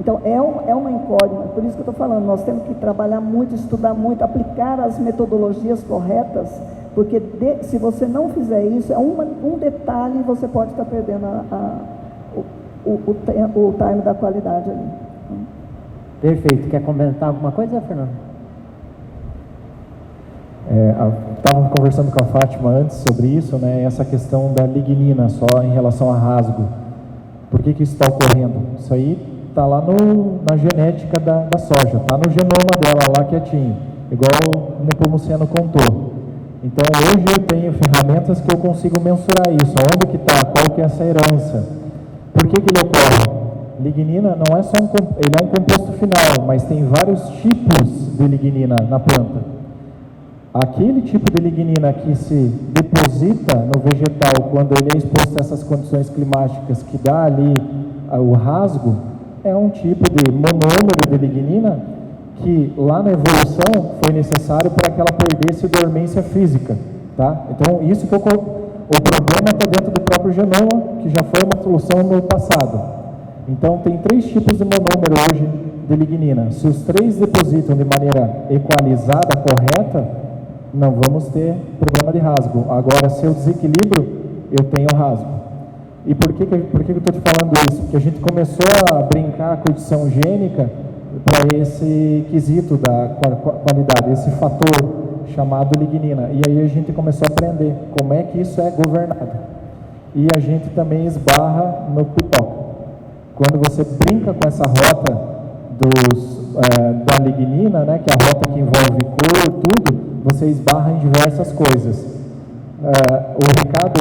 Então, é uma incógnita, por isso que eu estou falando, nós temos que trabalhar muito, estudar muito, aplicar as metodologias corretas, porque se você não fizer isso, um detalhe, você pode estar perdendo o time da qualidade ali. Perfeito. Quer comentar alguma coisa, Fernando? Estava conversando com a Fátima antes sobre isso, né? Essa questão da lignina, só em relação a rasgo. Por que isso está ocorrendo? Isso aí está lá na genética da soja, está no genoma dela lá quietinho, igual o Nepomuceno contou. Então, hoje eu tenho ferramentas que eu consigo mensurar isso, onde que está, qual que é essa herança. Por que ele ocorre? Lignina não é só ele é um composto final, mas tem vários tipos de lignina na planta. Aquele tipo de lignina que se deposita no vegetal quando ele é exposto a essas condições climáticas que dá ali o rasgo, é um tipo de monômero de lignina que lá na evolução foi necessário para que ela perdesse dormência física, tá? Então, isso que o problema está dentro do próprio genoma, que já foi uma solução no passado. Então, tem 3 tipos de monômero hoje de lignina. Se os 3 depositam de maneira equalizada, correta, não vamos ter problema de rasgo. Agora, se eu desequilibro, eu tenho rasgo. E por que eu estou te falando isso? Porque a gente começou a brincar com edição gênica para esse quesito da qualidade, esse fator chamado lignina. E aí a gente começou a aprender como é que isso é governado. E a gente também esbarra no pipoca. Quando você brinca com essa rota da lignina, né, que é a rota que envolve cor, tudo, você esbarra em diversas coisas. O recado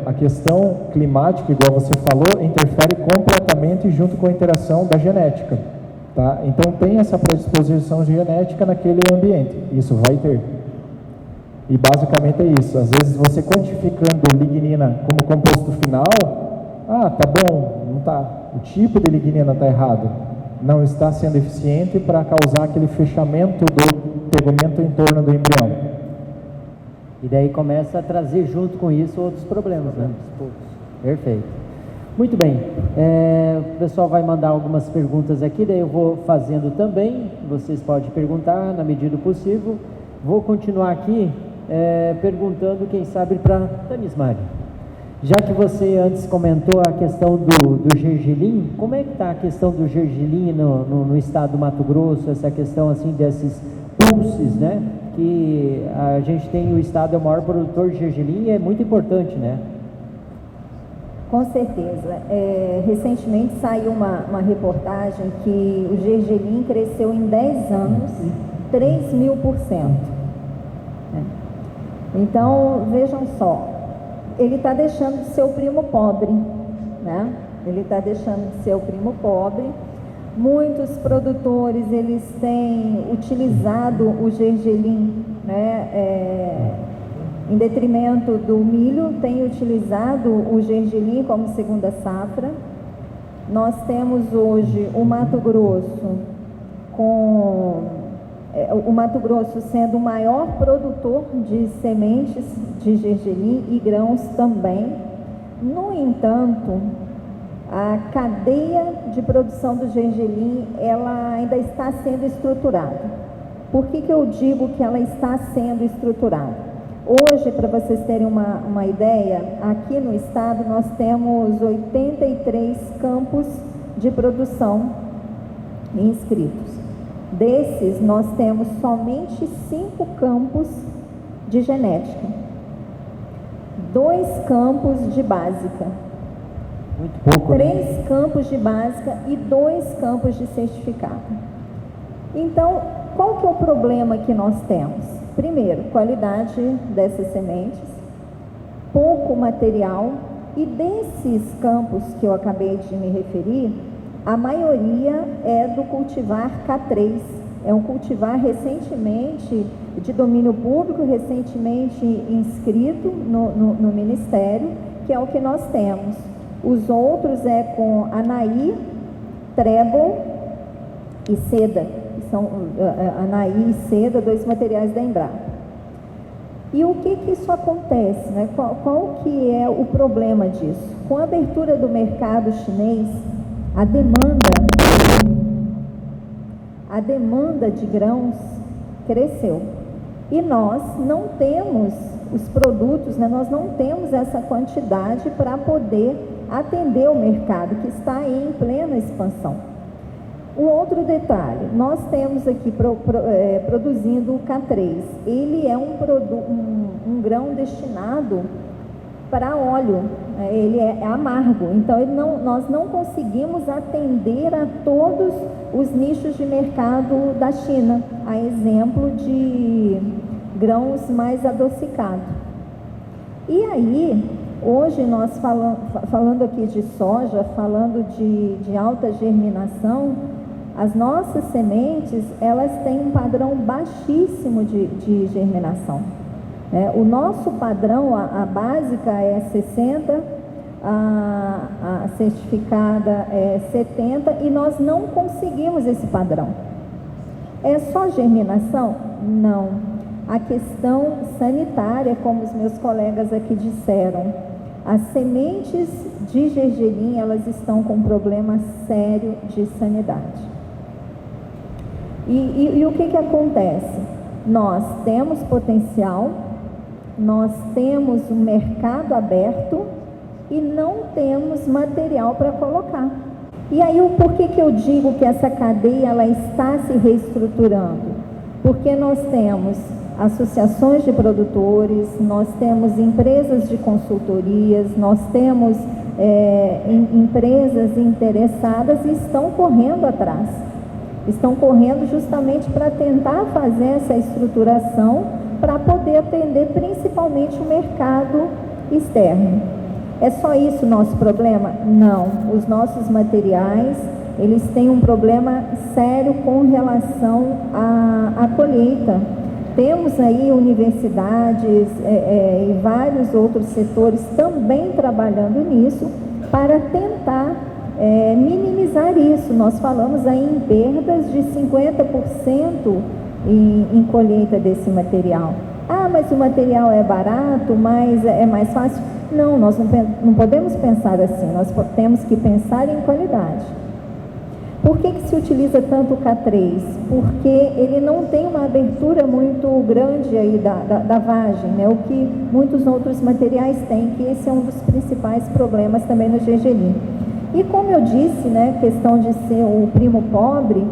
a questão climática, igual você falou, interfere completamente junto com a interação da genética. Tá? Então tem essa predisposição genética naquele ambiente, isso vai ter. E basicamente é isso. Às vezes você quantificando lignina como composto final, tá bom, não tá. O tipo de lignina está errado, não está sendo eficiente para causar aquele fechamento do tegumento em torno do embrião. E daí começa a trazer junto com isso outros problemas, né? Perfeito. Muito bem. O pessoal vai mandar algumas perguntas aqui, daí eu vou fazendo também. Vocês podem perguntar na medida do possível. Vou continuar aqui perguntando, quem sabe, para Tanis Mari. Já que você antes comentou a questão do gergelim, como é que está a questão do gergelim no estado do Mato Grosso, essa questão assim desses pulses, né? Que a gente tem, o estado é o maior produtor de gergelim e é muito importante, né? Com certeza. Recentemente saiu uma reportagem que o gergelim cresceu em 10 anos 3.000%. Então, vejam só, ele está deixando de ser o primo pobre, né? Ele está deixando de ser o primo pobre. Muitos produtores, eles têm utilizado o gergelim, né? Em detrimento do milho, têm utilizado o gergelim como segunda safra. Nós temos hoje o Mato Grosso o Mato Grosso sendo o maior produtor de sementes de gergelim e grãos também. No entanto, a cadeia de produção do gergelim, ela ainda está sendo estruturada. Por que eu digo que ela está sendo estruturada? Hoje, para vocês terem uma ideia, aqui no estado nós temos 83 campos de produção inscritos. Desses, nós temos somente 5 campos de genética, 2 campos de básica, muito pouco, 3 campos de básica e 2 campos de certificado. Então, qual que é o problema que nós temos? Primeiro, qualidade dessas sementes, pouco material, e desses campos que eu acabei de me referir, a maioria é do cultivar K3, é um cultivar recentemente, de domínio público, recentemente inscrito no Ministério, que é o que nós temos. Os outros é com Anaí, Trébol e Seda, que são Anaí e Seda, 2 materiais da Embrapa. E o que isso acontece, né? Qual que é o problema disso? Com a abertura do mercado chinês, a demanda de grãos cresceu. E nós não temos os produtos, né? Nós não temos essa quantidade para poder atender o mercado, que está aí em plena expansão. Um outro detalhe, nós temos aqui produzindo o K3. Ele é um grão destinado para óleo, ele é amargo, então nós não conseguimos atender a todos os nichos de mercado da China, a exemplo de grãos mais adocicados. E aí, hoje nós falando aqui de soja, falando de alta germinação, as nossas sementes, elas têm um padrão baixíssimo de germinação. O nosso padrão, a básica é 60, a certificada é 70, e nós não conseguimos esse padrão. É só germinação? Não. A questão sanitária, como os meus colegas aqui disseram, As sementes de gergelim, elas estão com um problema sério de sanidade. E o que acontece? Nós temos potencial, nós temos um mercado aberto e não temos material para colocar. E aí, por que eu digo que essa cadeia ela está se reestruturando? Porque nós temos associações de produtores, nós temos empresas de consultorias, nós temos empresas interessadas e estão correndo atrás. Estão correndo justamente para tentar fazer essa estruturação para poder atender principalmente o mercado externo. É só isso o nosso problema? Não. Os nossos materiais, eles têm um problema sério com relação à colheita. Temos aí universidades e vários outros setores também trabalhando nisso para tentar minimizar isso. Nós falamos aí em perdas de 50% em colheita desse material. Ah, mas o material é barato, mas é mais fácil? Não, nós não podemos pensar assim, nós temos que pensar em qualidade. Por que se utiliza tanto o K3? Porque ele não tem uma abertura muito grande aí da vagem, né? O que muitos outros materiais têm, que esse é um dos principais problemas também no gergelim. E como eu disse, né, questão de ser o primo pobre,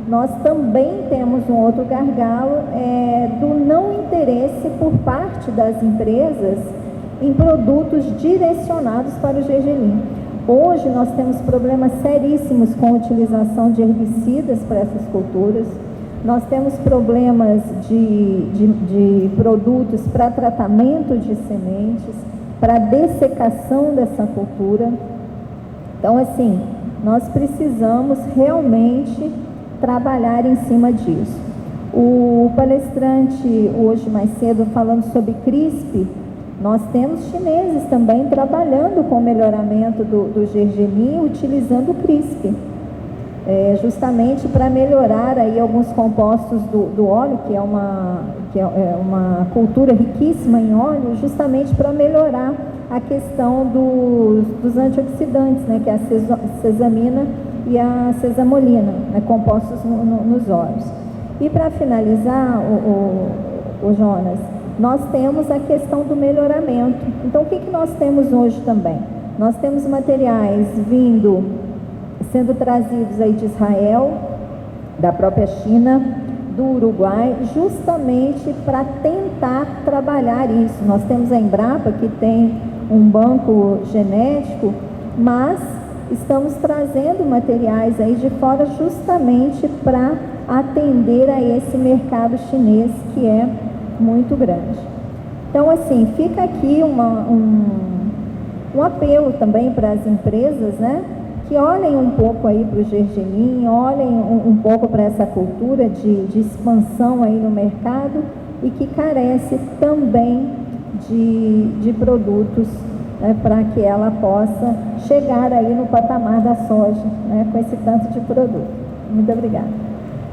nós também temos um outro gargalo do não interesse por parte das empresas em produtos direcionados para o gergelim. Hoje nós temos problemas seríssimos com a utilização de herbicidas para essas culturas, nós temos problemas de produtos para tratamento de sementes, para dessecação dessa cultura. Então, assim, nós precisamos realmente trabalhar em cima disso. O palestrante hoje mais cedo falando sobre CRISP, nós temos chineses também trabalhando com o melhoramento do gergelim utilizando o CRISP, justamente para melhorar aí alguns compostos do óleo, que é uma cultura riquíssima em óleo, justamente para melhorar a questão dos antioxidantes, né, que é a sesamina e a sesamolina, né, compostos nos óleos. E para finalizar, o Jonas, nós temos a questão do melhoramento. Então, o que nós temos hoje também? Nós temos materiais sendo trazidos aí de Israel, da própria China, do Uruguai, justamente para tentar trabalhar isso. Nós temos a Embrapa, que tem um banco genético, mas estamos trazendo materiais aí de fora justamente para atender a esse mercado chinês que é muito grande. Então, assim, fica aqui um apelo também para as empresas, né, que olhem um pouco aí para o gergelim, olhem um pouco para essa cultura de expansão aí no mercado e que carece também de produtos, né, para que ela possa chegar aí no patamar da soja, né, com esse tanto de produto. Muito obrigada.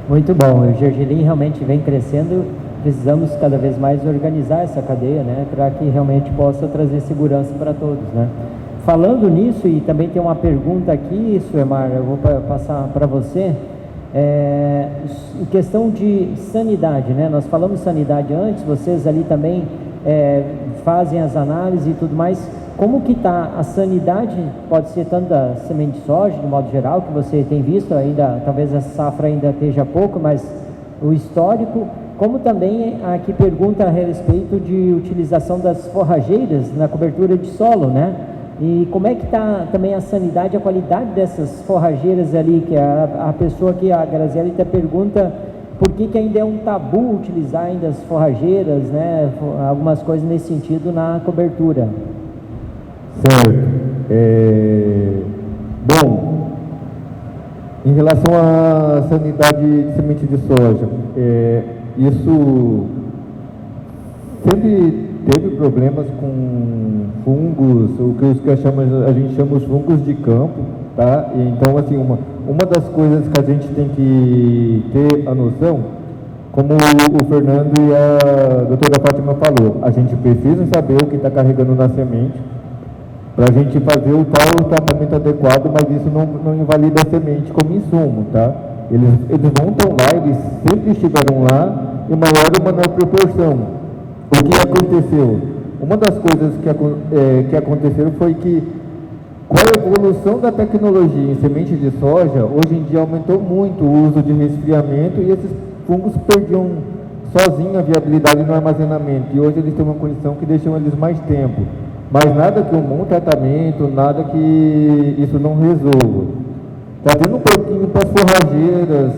Muito bom, o gergelim realmente vem crescendo, precisamos cada vez mais organizar essa cadeia, né, para que realmente possa trazer segurança para todos, né. Falando nisso, e também tem uma pergunta aqui, Suemar, eu vou passar para você, em questão de sanidade, né, nós falamos sanidade antes, vocês ali também fazem as análises e tudo mais. Como que está a sanidade, pode ser tanto da semente de soja, de modo geral, que você tem visto ainda, talvez essa safra ainda esteja pouco, mas o histórico, como também aqui pergunta a respeito de utilização das forrageiras na cobertura de solo, né? E como é que está também a sanidade, a qualidade dessas forrageiras ali, que a pessoa aqui, a Graziela, pergunta por que ainda é um tabu utilizar ainda as forrageiras, né? Algumas coisas nesse sentido na cobertura. Certo. Bom, em relação à sanidade de semente de soja, isso sempre teve problemas com fungos, o que a gente chama os fungos de campo, tá? Então, assim, uma das coisas que a gente tem que ter a noção, como o Fernando e a doutora Fátima falou, a gente precisa saber o que está carregando na semente. para a gente fazer o tal tratamento adequado, mas isso não invalida a semente como insumo, tá? Eles vão estar lá, eles sempre estiveram lá, em maior ou menor proporção. O que aconteceu? Uma das coisas que aconteceram foi que, com a evolução da tecnologia em semente de soja, hoje em dia aumentou muito o uso de resfriamento e esses fungos perdiam sozinho a viabilidade no armazenamento. E hoje eles têm uma condição que deixam eles mais tempo. Mas nada que um bom tratamento, nada que isso não resolva. Trazendo um pouquinho para as forrageiras,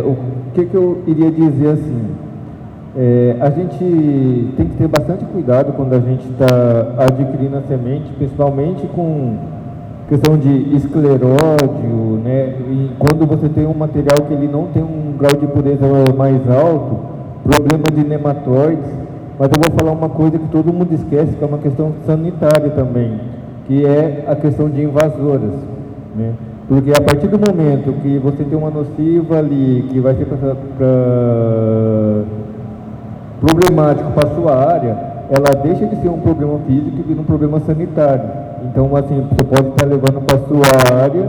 o que eu iria dizer assim? A gente tem que ter bastante cuidado quando a gente está adquirindo a semente, principalmente com questão de escleródio, né? E quando você tem um material que ele não tem um grau de pureza mais alto, problema de nematóides. Mas eu vou falar uma coisa que todo mundo esquece, que é uma questão sanitária também, que é a questão de invasoras, né? Porque a partir do momento que você tem uma nociva ali, que vai ser problemático para a sua área, ela deixa de ser um problema físico e vira um problema sanitário. Então, assim, você pode estar levando para a sua área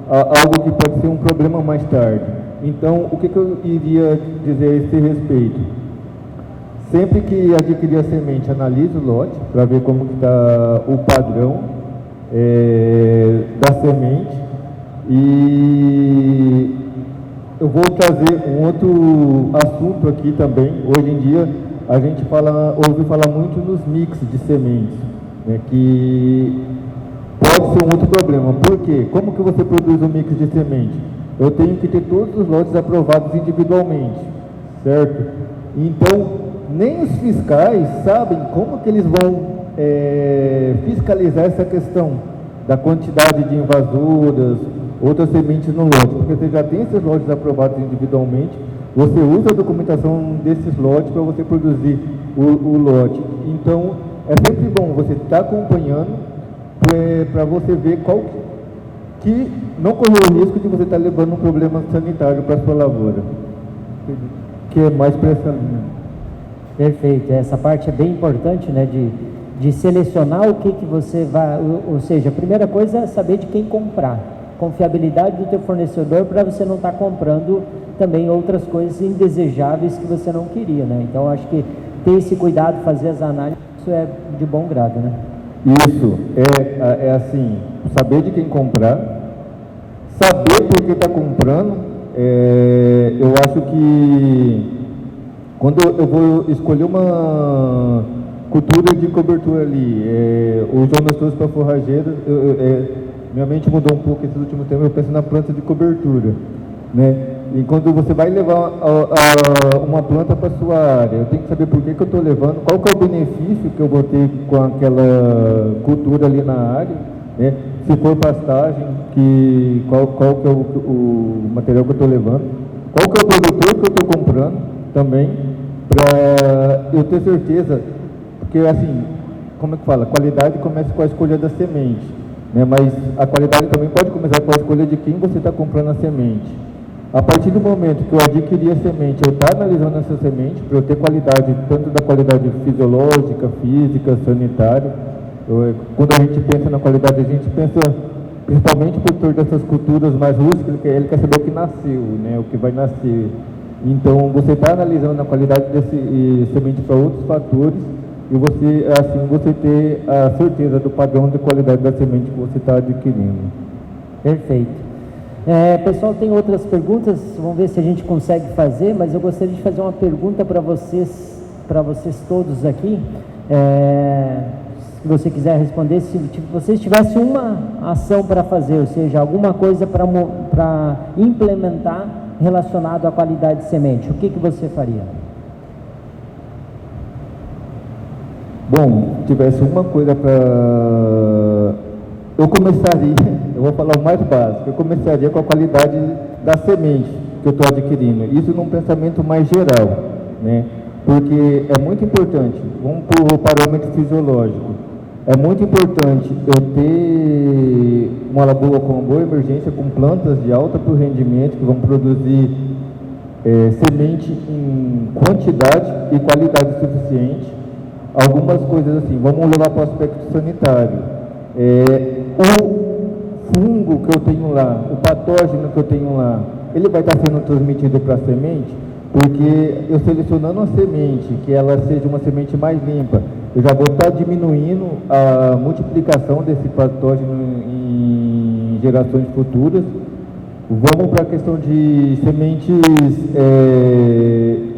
algo que pode ser um problema mais tarde. Então, o que eu iria dizer a esse respeito? Sempre que adquirir a semente, analise o lote para ver como está o padrão da semente. E eu vou trazer um outro assunto aqui também. Hoje em dia a gente ouve falar muito nos mix de sementes, né, que pode ser um outro problema. Por quê? Como que você produz um mix de semente? Eu tenho que ter todos os lotes aprovados individualmente, certo? Então, nem os fiscais sabem como que eles vão fiscalizar essa questão da quantidade de invasoras, outras sementes no lote, porque você já tem esses lotes aprovados individualmente, você usa a documentação desses lotes para você produzir o lote. Então, é sempre bom você estar acompanhando para você ver qual que não correr o risco de você estar levando um problema sanitário para a sua lavoura, que é mais para essa linha. Perfeito, essa parte é bem importante, né, de selecionar o que você vai, ou seja, a primeira coisa é saber de quem comprar, confiabilidade do teu fornecedor para você não estar comprando também outras coisas indesejáveis que você não queria, né? Então, acho que ter esse cuidado, fazer as análises, isso é de bom grado, né? Isso, é assim, saber de quem comprar, saber por que está comprando. Eu acho que quando eu vou escolher uma cultura de cobertura ali, o Jonas trouxe para forrageiras, minha mente mudou um pouco esses últimos tempos, eu penso na planta de cobertura, né? E quando você vai levar uma planta para sua área, eu tenho que saber por que eu estou levando, qual que é o benefício que eu vou ter com aquela cultura ali na área, né? Se for pastagem, qual que é o material que eu estou levando, qual que é o produtor que eu estou comprando também, para eu ter certeza, porque assim, como é que fala? A qualidade começa com a escolha da semente, né? Mas a qualidade também pode começar com a escolha de quem você está comprando a semente. A partir do momento que eu adquiri a semente, eu estou analisando essa semente para eu ter qualidade, tanto da qualidade fisiológica, física, sanitária. Quando a gente pensa na qualidade, a gente pensa principalmente o produtor dessas culturas mais rústicas, ele quer saber o que nasceu, né? O que vai nascer. Então, você está analisando a qualidade desse semente para outros fatores e você ter a certeza do padrão de qualidade da semente que você está adquirindo. Perfeito. Pessoal, tem outras perguntas, vamos ver se a gente consegue fazer, mas eu gostaria de fazer uma pergunta para vocês todos aqui. Se você quiser responder, se vocês tivessem uma ação para fazer, ou seja, alguma coisa para implementar relacionado à qualidade de semente, o que você faria? Bom, se tivesse uma coisa para... Eu começaria, eu vou falar o mais básico, eu começaria com a qualidade da semente que eu estou adquirindo, isso num pensamento mais geral, né? Porque é muito importante, vamos para o parâmetro fisiológico, é muito importante eu ter uma lavoura com boa emergência, com plantas de alto rendimento, que vão produzir semente em quantidade e qualidade suficiente. Algumas coisas assim, vamos levar para o aspecto sanitário. O fungo que eu tenho lá, o patógeno que eu tenho lá, ele vai estar sendo transmitido para a semente, porque eu selecionando a semente, que ela seja uma semente mais limpa, eu já vou estar diminuindo a multiplicação desse patógeno em gerações futuras. Vamos para a questão de sementes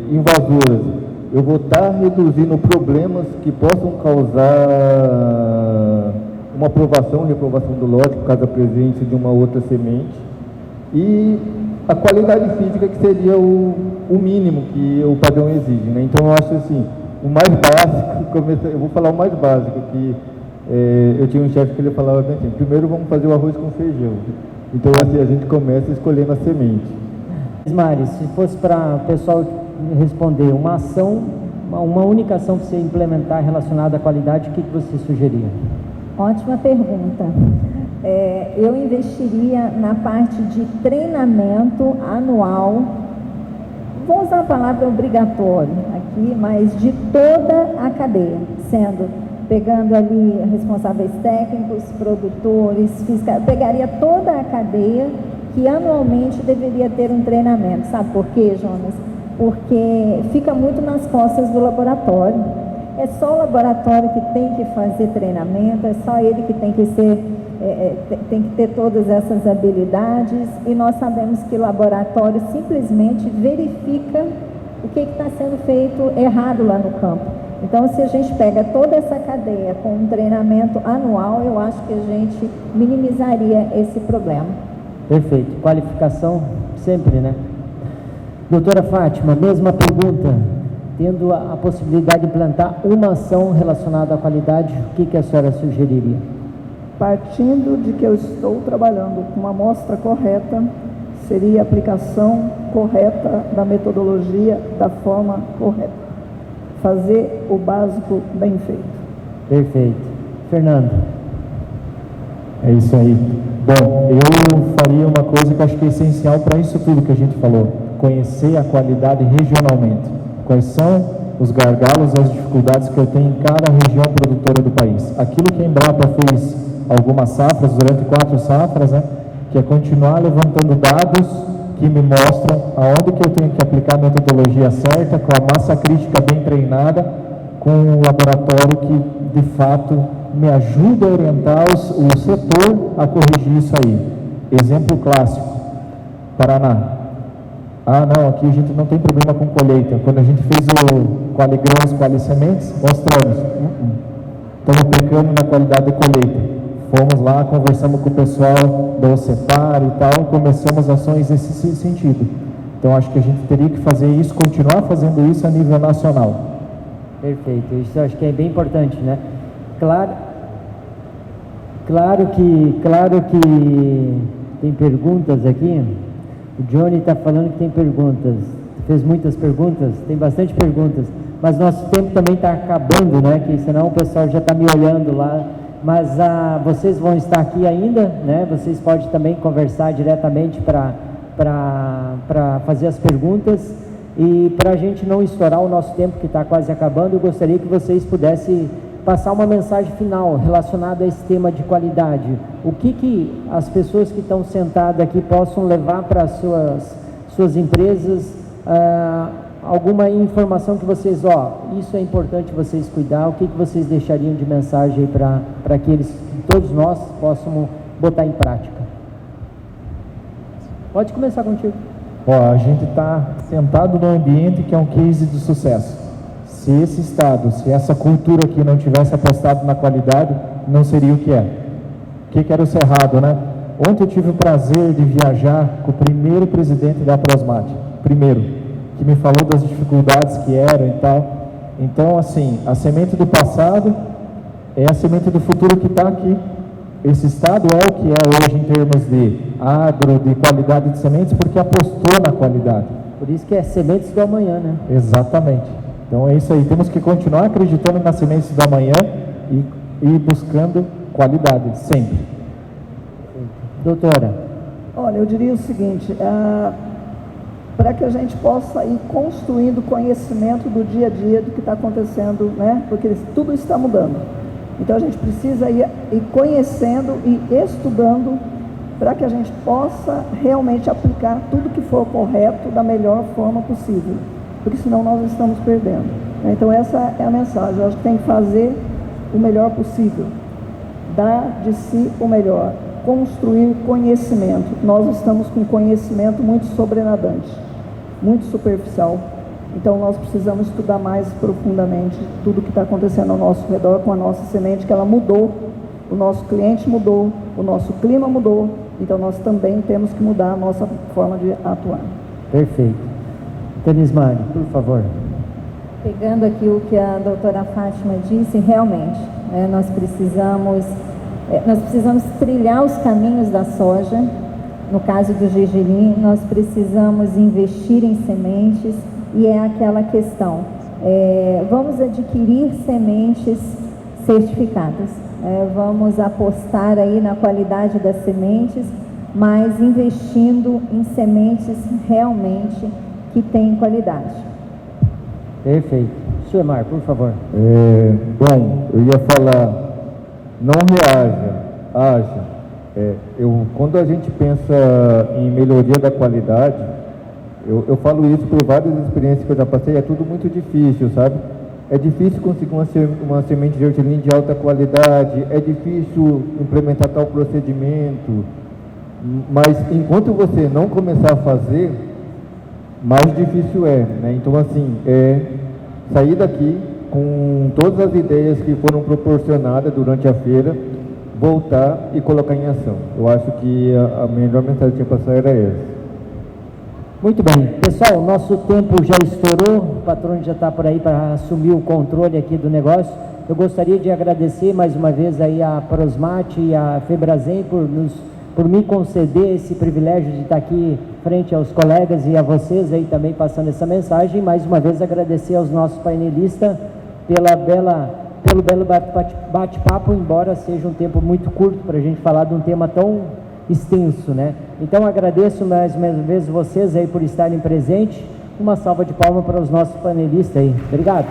invasoras. Eu vou estar reduzindo problemas que possam causar uma aprovação, reprovação do lote por causa da presença de uma outra semente. E a qualidade física, que seria o mínimo que o padrão exige, né? Então eu acho assim, o mais básico, eu vou falar o mais básico, que eu tinha um chefe que ele falava bem assim, primeiro vamos fazer o arroz com feijão. Então assim, a gente começa escolhendo a semente. Mari, se fosse para o pessoal responder uma ação, uma única ação que você implementar relacionada à qualidade, o que você sugeria? Ótima pergunta. Eu investiria na parte de treinamento anual, vou usar a palavra obrigatório aqui, mas de toda a cadeia, pegando ali responsáveis técnicos, produtores, fiscais, pegaria toda a cadeia que anualmente deveria ter um treinamento. Sabe por quê, Jonas? Porque fica muito nas costas do laboratório. É só o laboratório que tem que fazer treinamento, é só ele que tem que tem que ter todas essas habilidades, e nós sabemos que o laboratório simplesmente verifica o que está sendo feito errado lá no campo. Então, se a gente pega toda essa cadeia com um treinamento anual, eu acho que a gente minimizaria esse problema. Perfeito. Qualificação sempre, né? Doutora Fátima, mesma pergunta. Tendo a possibilidade de implantar uma ação relacionada à qualidade, o que a senhora sugeriria? Partindo de que eu estou trabalhando com uma amostra correta, seria a aplicação correta da metodologia da forma correta. Fazer o básico bem feito. Perfeito. Fernando. É isso aí. Bom, eu faria uma coisa que eu acho que é essencial para isso tudo que a gente falou: conhecer a qualidade regionalmente. Quais são os gargalos, as dificuldades que eu tenho em cada região produtora do país. Aquilo que a Embrapa fez algumas safras, durante 4 safras, né, que é continuar levantando dados que me mostram aonde que eu tenho que aplicar a metodologia certa, com a massa crítica bem treinada, com um laboratório que, de fato, me ajuda a orientar o setor a corrigir isso aí. Exemplo clássico, Paraná. Ah, não, aqui a gente não tem problema com colheita. Quando a gente fez o Qualigrãos, Qualisementes, mostramos. Estamos pecando na qualidade de colheita. Fomos lá, conversamos com o pessoal da OCEPAR e tal, começamos ações nesse sentido. Então, acho que a gente teria que fazer isso, continuar fazendo isso a nível nacional. Perfeito, isso eu acho que é bem importante, né? Claro que tem perguntas aqui. O Johnny está falando que tem perguntas, fez muitas perguntas, tem bastante perguntas, mas nosso tempo também está acabando, né? Que senão o pessoal já está me olhando lá. Mas vocês vão estar aqui ainda, né? Vocês podem também conversar diretamente para fazer as perguntas. E para a gente não estourar o nosso tempo, que está quase acabando, eu gostaria que vocês pudessem passar uma mensagem final relacionada a esse tema de qualidade. O que as pessoas que estão sentadas aqui possam levar para as suas empresas, alguma informação que vocês, isso é importante vocês cuidar, o que vocês deixariam de mensagem para que todos nós possamos botar em prática? Pode começar contigo. A gente está sentado num ambiente que é um case de sucesso. Se esse estado, se essa cultura aqui não tivesse apostado na qualidade, não seria o que é. O que era o Cerrado, né? Ontem eu tive o prazer de viajar com o primeiro presidente da Prosmate, que me falou das dificuldades que eram e tal. Então, assim, a semente do passado é a semente do futuro que está aqui. Esse estado é o que é hoje em termos de agro, de qualidade de sementes, porque apostou na qualidade. Por isso que é sementes do amanhã, né? Exatamente. Então é isso aí, temos que continuar acreditando nas sementes do amanhã e buscando qualidade, sempre. Doutora. Olha, eu diria o seguinte, para que a gente possa ir construindo conhecimento do dia a dia do que está acontecendo, né? Porque tudo está mudando. Então a gente precisa ir conhecendo e estudando para que a gente possa realmente aplicar tudo que for correto da melhor forma possível, porque senão nós estamos perdendo. Então essa é a mensagem, a gente tem que fazer o melhor possível, dar de si o melhor, construir conhecimento. Nós estamos com conhecimento muito sobrenadante, muito superficial. Então nós precisamos estudar mais profundamente tudo que está acontecendo ao nosso redor com a nossa semente, que ela mudou, o nosso cliente mudou, o nosso clima mudou, então nós também temos que mudar a nossa forma de atuar. Perfeito. Tenismari, por favor. Pegando aqui o que a doutora Fátima disse, realmente, nós precisamos trilhar os caminhos da soja. No caso do gergelim, nós precisamos investir em sementes, e é aquela questão, vamos adquirir sementes certificadas, vamos apostar aí na qualidade das sementes, mas investindo em sementes realmente que têm qualidade. Perfeito. Suemar, por favor. Bom, eu ia falar, não reaja, haja. Quando a gente pensa em melhoria da qualidade, eu falo isso por várias experiências que eu já passei, é tudo muito difícil, sabe? É difícil conseguir uma semente de gergelim de alta qualidade, é difícil implementar tal procedimento, mas enquanto você não começar a fazer, mais difícil é, né? Então, assim, sair daqui com todas as ideias que foram proporcionadas durante a feira, voltar e colocar em ação. Eu acho que a melhor mensagem que tinha passar era essa. Muito bem, pessoal, nosso tempo já estourou, o patrão já está por aí para assumir o controle aqui do negócio. Eu gostaria de agradecer mais uma vez aí a Prosmate e a Febrasen por me conceder esse privilégio de estar aqui frente aos colegas e a vocês aí também passando essa mensagem. Mais uma vez agradecer aos nossos painelistas pelo belo bate-papo, embora seja um tempo muito curto para a gente falar de um tema tão extenso, né? Então agradeço mais uma vez vocês aí por estarem presentes. Uma salva de palmas para os nossos panelistas aí. Obrigado.